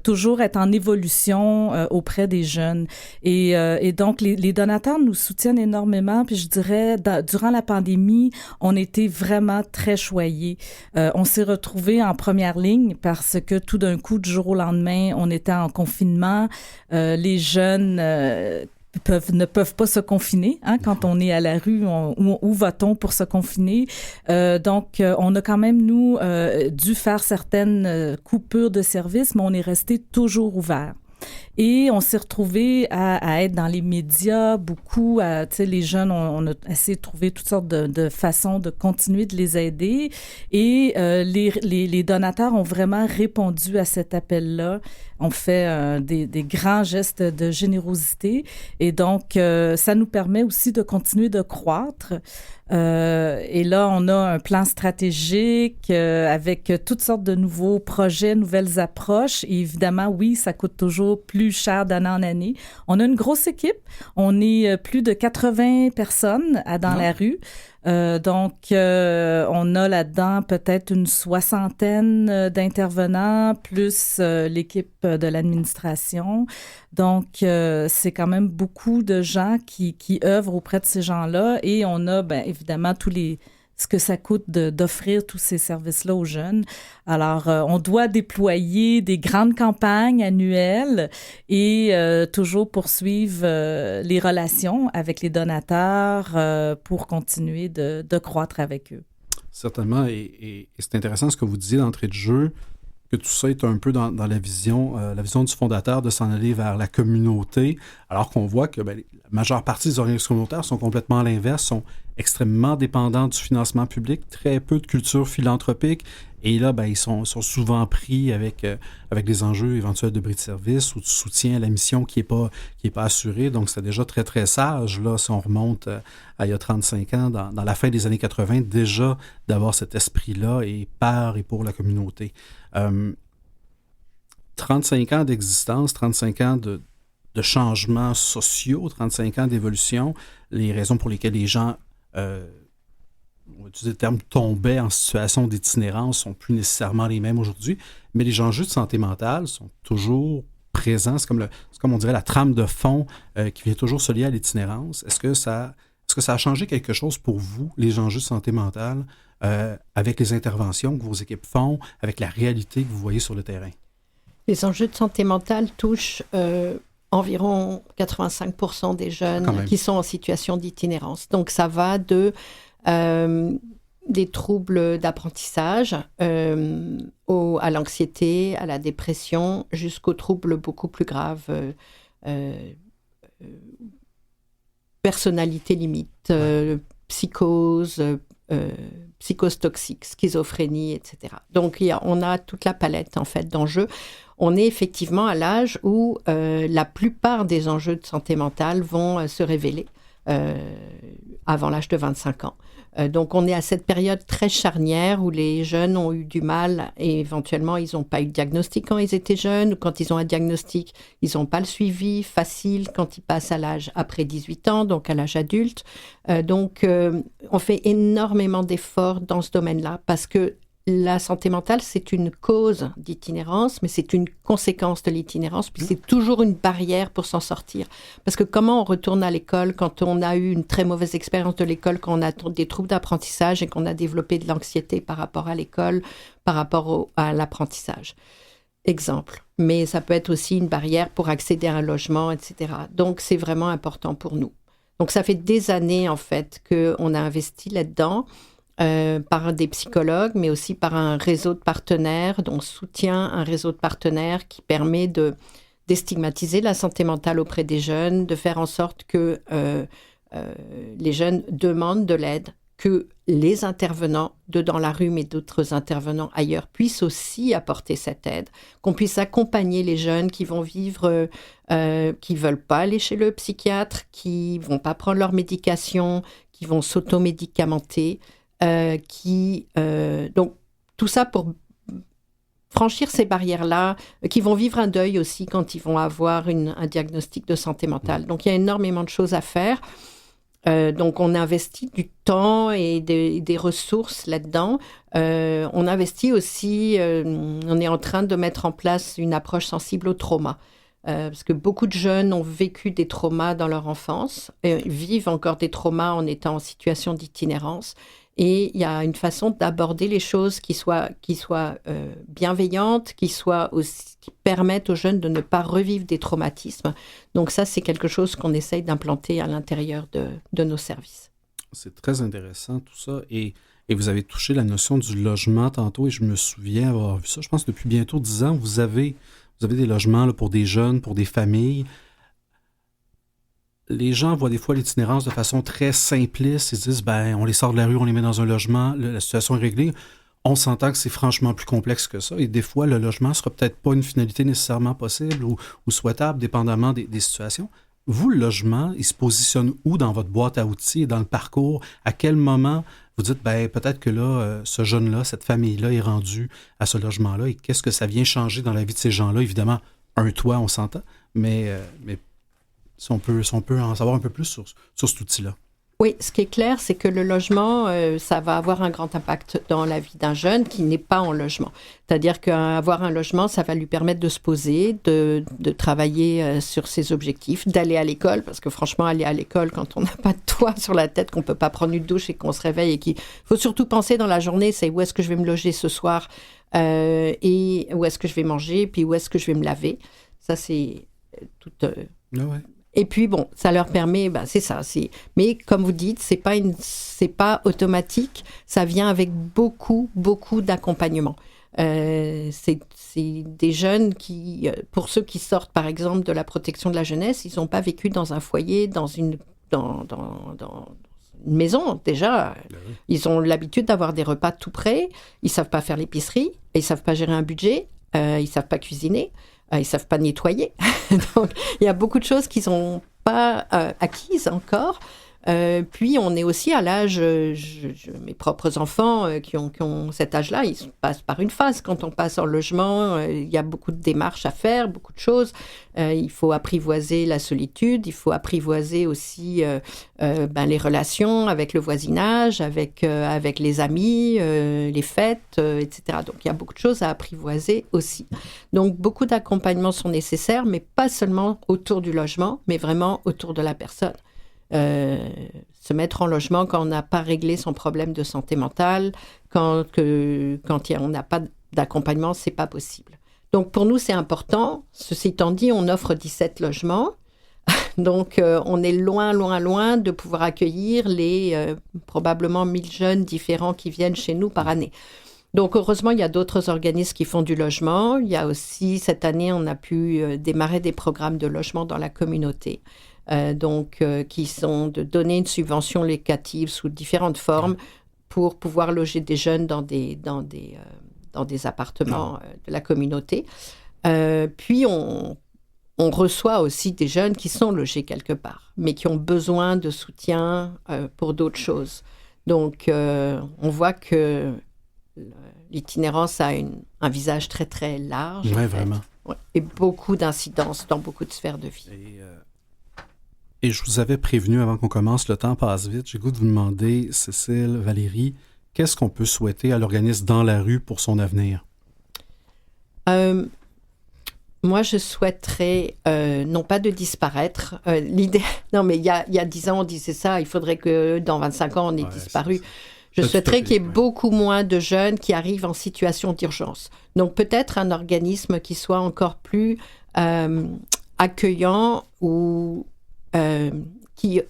toujours être en évolution auprès des jeunes. Et donc, les donateurs nous soutiennent énormément. Puis je dirais, durant la pandémie, on était vraiment très choyés. On s'est retrouvés en première ligne parce que tout d'un coup, du jour au lendemain, on était en confinement. Les jeunes ne peuvent pas se confiner. Hein, quand on est à la rue, où va-t-on pour se confiner? Donc, on a quand même, nous, dû faire certaines coupures de services, mais on est resté toujours ouvert. Et on s'est retrouvés à être dans les médias beaucoup. Tu sais, les jeunes, on a essayé de trouver toutes sortes de façons de continuer de les aider. Et les donateurs ont vraiment répondu à cet appel-là. On fait des grands gestes de générosité. Et donc, ça nous permet aussi de continuer de croître. Et là, on a un plan stratégique avec toutes sortes de nouveaux projets, nouvelles approches. Et évidemment, oui, ça coûte toujours plus cher d'année en année. On a une grosse équipe. On est plus de 80 personnes dans la rue. Donc, on a là-dedans peut-être une 60aine d'intervenants, plus l'équipe de l'administration. Donc, c'est quand même beaucoup de gens qui œuvrent auprès de ces gens-là. Et on a, bien évidemment, ce que ça coûte d'offrir tous ces services-là aux jeunes. Alors, on doit déployer des grandes campagnes annuelles et toujours poursuivre les relations avec les donateurs pour continuer de croître avec eux. Certainement, et c'est intéressant ce que vous disiez d'entrée de jeu, que tout ça est un peu dans la vision du fondateur de s'en aller vers la communauté, alors qu'on voit que la majeure partie des organismes communautaires sont complètement à l'inverse, sont extrêmement dépendants du financement public, très peu de culture philanthropique, et là, ils sont souvent pris avec des enjeux éventuels de bris de service ou de soutien à la mission qui est pas assuré. Donc, c'est déjà très, très sage, là, si on remonte à il y a 35 ans, dans la fin des années 80, déjà d'avoir cet esprit-là et par et pour la communauté. 35 ans d'existence, 35 ans de changements sociaux, 35 ans d'évolution, les raisons pour lesquelles les gens, on va utiliser le terme, tombaient en situation d'itinérance sont plus nécessairement les mêmes aujourd'hui, mais les enjeux de santé mentale sont toujours présents. C'est comme on dirait la trame de fond qui vient toujours se lier à l'itinérance. Est-ce que ça a changé quelque chose pour vous, les enjeux de santé mentale, avec les interventions que vos équipes font, avec la réalité que vous voyez sur le terrain? Les enjeux de santé mentale touchent environ 85% des jeunes qui sont en situation d'itinérance. Donc, ça va des troubles d'apprentissage à l'anxiété, à la dépression, jusqu'aux troubles beaucoup plus graves, personnalité limite, psychose, psychose toxique, schizophrénie, etc. Donc, on a toute la palette, en fait, d'enjeux. On est effectivement à l'âge où la plupart des enjeux de santé mentale vont se révéler avant l'âge de 25 ans. Donc, on est à cette période très charnière où les jeunes ont eu du mal et éventuellement, ils n'ont pas eu de diagnostic quand ils étaient jeunes ou quand ils ont un diagnostic, ils n'ont pas le suivi facile quand ils passent à l'âge après 18 ans, donc à l'âge adulte. Donc, on fait énormément d'efforts dans ce domaine-là parce que la santé mentale, c'est une cause d'itinérance, mais c'est une conséquence de l'itinérance, puis c'est toujours une barrière pour s'en sortir. Parce que comment on retourne à l'école quand on a eu une très mauvaise expérience de l'école, quand on a des troubles d'apprentissage et qu'on a développé de l'anxiété par rapport à l'école, par rapport à l'apprentissage? Exemple. Mais ça peut être aussi une barrière pour accéder à un logement, etc. Donc, c'est vraiment important pour nous. Donc, ça fait des années, en fait, qu'on a investi là-dedans. Par des psychologues, mais aussi par un réseau de partenaires, dont soutient un réseau de partenaires qui permet de déstigmatiser la santé mentale auprès des jeunes, de faire en sorte que les jeunes demandent de l'aide, que les intervenants de dans la rue, mais d'autres intervenants ailleurs, puissent aussi apporter cette aide, qu'on puisse accompagner les jeunes qui vont vivre, qui ne veulent pas aller chez le psychiatre, qui ne vont pas prendre leur médication, qui vont s'automédicamenter. Donc, tout ça pour franchir ces barrières-là, qui vont vivre un deuil aussi quand ils vont avoir un diagnostic de santé mentale. Donc, il y a énormément de choses à faire. Donc, on investit du temps et des ressources là-dedans. On investit aussi, on est en train de mettre en place une approche sensible au trauma. Parce que beaucoup de jeunes ont vécu des traumas dans leur enfance, vivent encore des traumas en étant en situation d'itinérance. Et il y a une façon d'aborder les choses qui soit bienveillante, qui permettent aux jeunes de ne pas revivre des traumatismes. Donc ça, c'est quelque chose qu'on essaye d'implanter à l'intérieur de nos services. C'est très intéressant tout ça. Et vous avez touché la notion du logement tantôt, et je me souviens avoir vu ça. Je pense que depuis bientôt 10 ans, vous avez des logements là, pour des jeunes, pour des familles. Les gens voient des fois l'itinérance de façon très simpliste. Ils se disent, on les sort de la rue, on les met dans un logement, la situation est réglée. On s'entend que c'est franchement plus complexe que ça. Et des fois, le logement ne sera peut-être pas une finalité nécessairement possible ou souhaitable, dépendamment des situations. Vous, le logement, il se positionne où dans votre boîte à outils et dans le parcours? À quel moment vous dites, peut-être que là, ce jeune-là, cette famille-là est rendue à ce logement-là, et qu'est-ce que ça vient changer dans la vie de ces gens-là? Évidemment, un toit, on s'entend, mais si on peut en savoir un peu plus sur cet outil-là. Oui, ce qui est clair, c'est que le logement, ça va avoir un grand impact dans la vie d'un jeune qui n'est pas en logement. C'est-à-dire qu'avoir un logement, ça va lui permettre de se poser, de travailler sur ses objectifs, d'aller à l'école, parce que franchement, aller à l'école quand on n'a pas de toit sur la tête, qu'on ne peut pas prendre une douche et qu'on se réveille et qu'il faut surtout penser dans la journée, c'est où est-ce que je vais me loger ce soir et où est-ce que je vais manger, puis où est-ce que je vais me laver. Ça, c'est tout... ouais. Et puis, bon, ça leur permet, c'est ça. Mais comme vous dites, c'est pas automatique. Ça vient avec beaucoup, beaucoup d'accompagnement. C'est des jeunes qui, pour ceux qui sortent, par exemple, de la protection de la jeunesse, ils n'ont pas vécu dans un foyer, dans une maison, déjà. Ils ont l'habitude d'avoir des repas tout prêts. Ils ne savent pas faire l'épicerie. Ils ne savent pas gérer un budget. Ils ne savent pas cuisiner. Ils ne savent pas nettoyer. Donc, il y a beaucoup de choses qui ne sont pas acquises encore. Puis, on est aussi à l'âge, mes propres enfants qui ont cet âge-là, ils passent par une phase. Quand on passe en logement, il y a beaucoup de démarches à faire, beaucoup de choses. Il faut apprivoiser la solitude, il faut apprivoiser aussi les relations avec le voisinage, avec les amis, les fêtes, etc. Donc, il y a beaucoup de choses à apprivoiser aussi. Donc, beaucoup d'accompagnements sont nécessaires, mais pas seulement autour du logement, mais vraiment autour de la personne. Se mettre en logement quand on n'a pas réglé son problème de santé mentale, quand on n'a pas d'accompagnement, c'est pas possible. Donc pour nous, c'est important. Ceci étant dit, on offre 17 logements. Donc on est loin de pouvoir accueillir les probablement 1000 jeunes différents qui viennent chez nous par année. Donc heureusement, il y a d'autres organismes qui font du logement. Il y a aussi, cette année, on a pu démarrer des programmes de logement dans la communauté. Qui sont de donner une subvention locative sous différentes formes pour pouvoir loger des jeunes dans des appartements de la communauté. Puis, on reçoit aussi des jeunes qui sont logés quelque part, mais qui ont besoin de soutien pour d'autres choses. Donc, on voit que l'itinérance a un visage très, très large. Oui, vraiment. Ouais, et beaucoup d'incidences dans beaucoup de sphères de vie. Et je vous avais prévenu avant qu'on commence, le temps passe vite. J'ai le goût de vous demander, Cécile, Valérie, qu'est-ce qu'on peut souhaiter à l'organisme Dans la rue pour son avenir? Moi, je souhaiterais non pas de disparaître. L'idée, non, mais il y a 10 ans, on disait ça, il faudrait que dans 25 ans, on ait disparu. Je souhaiterais qu'il y ait beaucoup moins de jeunes qui arrivent en situation d'urgence. Donc, peut-être un organisme qui soit encore plus accueillant ou qui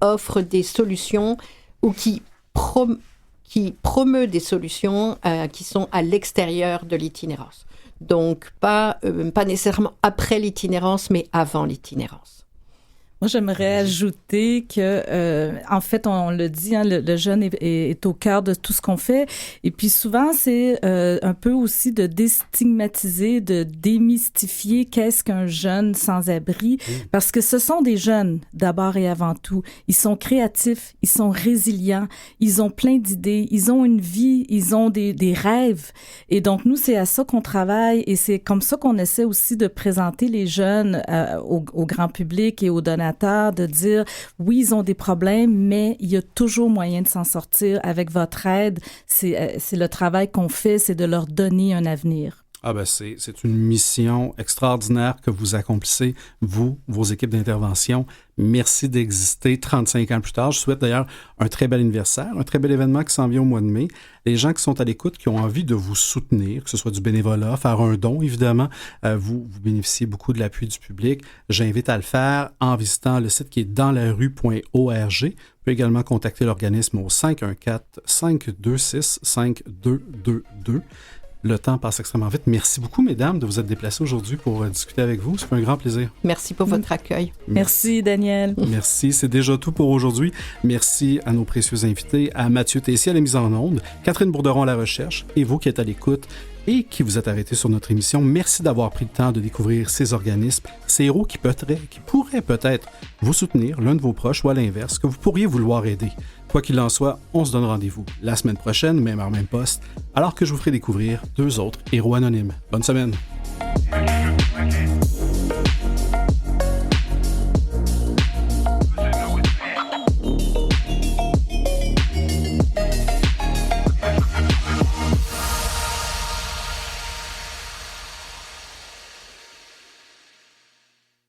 offre des solutions ou qui promeut des solutions qui sont à l'extérieur de l'itinérance. Donc, pas nécessairement après l'itinérance, mais avant l'itinérance. Moi, j'aimerais ajouter que, en fait, on le dit, hein, le jeune est au cœur de tout ce qu'on fait. Et puis souvent, c'est un peu aussi de déstigmatiser, de démystifier qu'est-ce qu'un jeune sans-abri. Parce que ce sont des jeunes, d'abord et avant tout. Ils sont créatifs, ils sont résilients, ils ont plein d'idées, ils ont une vie, ils ont des rêves. Et donc, nous, c'est à ça qu'on travaille et c'est comme ça qu'on essaie aussi de présenter les jeunes au grand public et aux donateurs, de dire, oui, ils ont des problèmes, mais il y a toujours moyen de s'en sortir avec votre aide. C'est le travail qu'on fait, c'est de leur donner un avenir. Ah ben c'est une mission extraordinaire que vous accomplissez, vous, vos équipes d'intervention. Merci d'exister 35 ans plus tard. Je souhaite d'ailleurs un très bel anniversaire, un très bel événement qui s'en vient au mois de mai. Les gens qui sont à l'écoute, qui ont envie de vous soutenir, que ce soit du bénévolat, faire un don, évidemment, vous bénéficiez beaucoup de l'appui du public. J'invite à le faire en visitant le site qui est danslarue.org. Vous pouvez également contacter l'organisme au 514-526-5222. Le temps passe extrêmement vite. Merci beaucoup, mesdames, de vous être déplacées aujourd'hui pour discuter avec vous. C'est un grand plaisir. Merci pour votre accueil. Merci, Daniel. Merci. C'est déjà tout pour aujourd'hui. Merci à nos précieux invités, à Mathieu Tessier à la mise en onde, Catherine Bourderon à la recherche, et vous qui êtes à l'écoute et qui vous êtes arrêtés sur notre émission. Merci d'avoir pris le temps de découvrir ces organismes, ces héros qui pourraient peut-être vous soutenir, l'un de vos proches ou à l'inverse, que vous pourriez vouloir aider. Quoi qu'il en soit, on se donne rendez-vous la semaine prochaine, même heure, même poste, alors que je vous ferai découvrir 2 autres héros anonymes. Bonne semaine!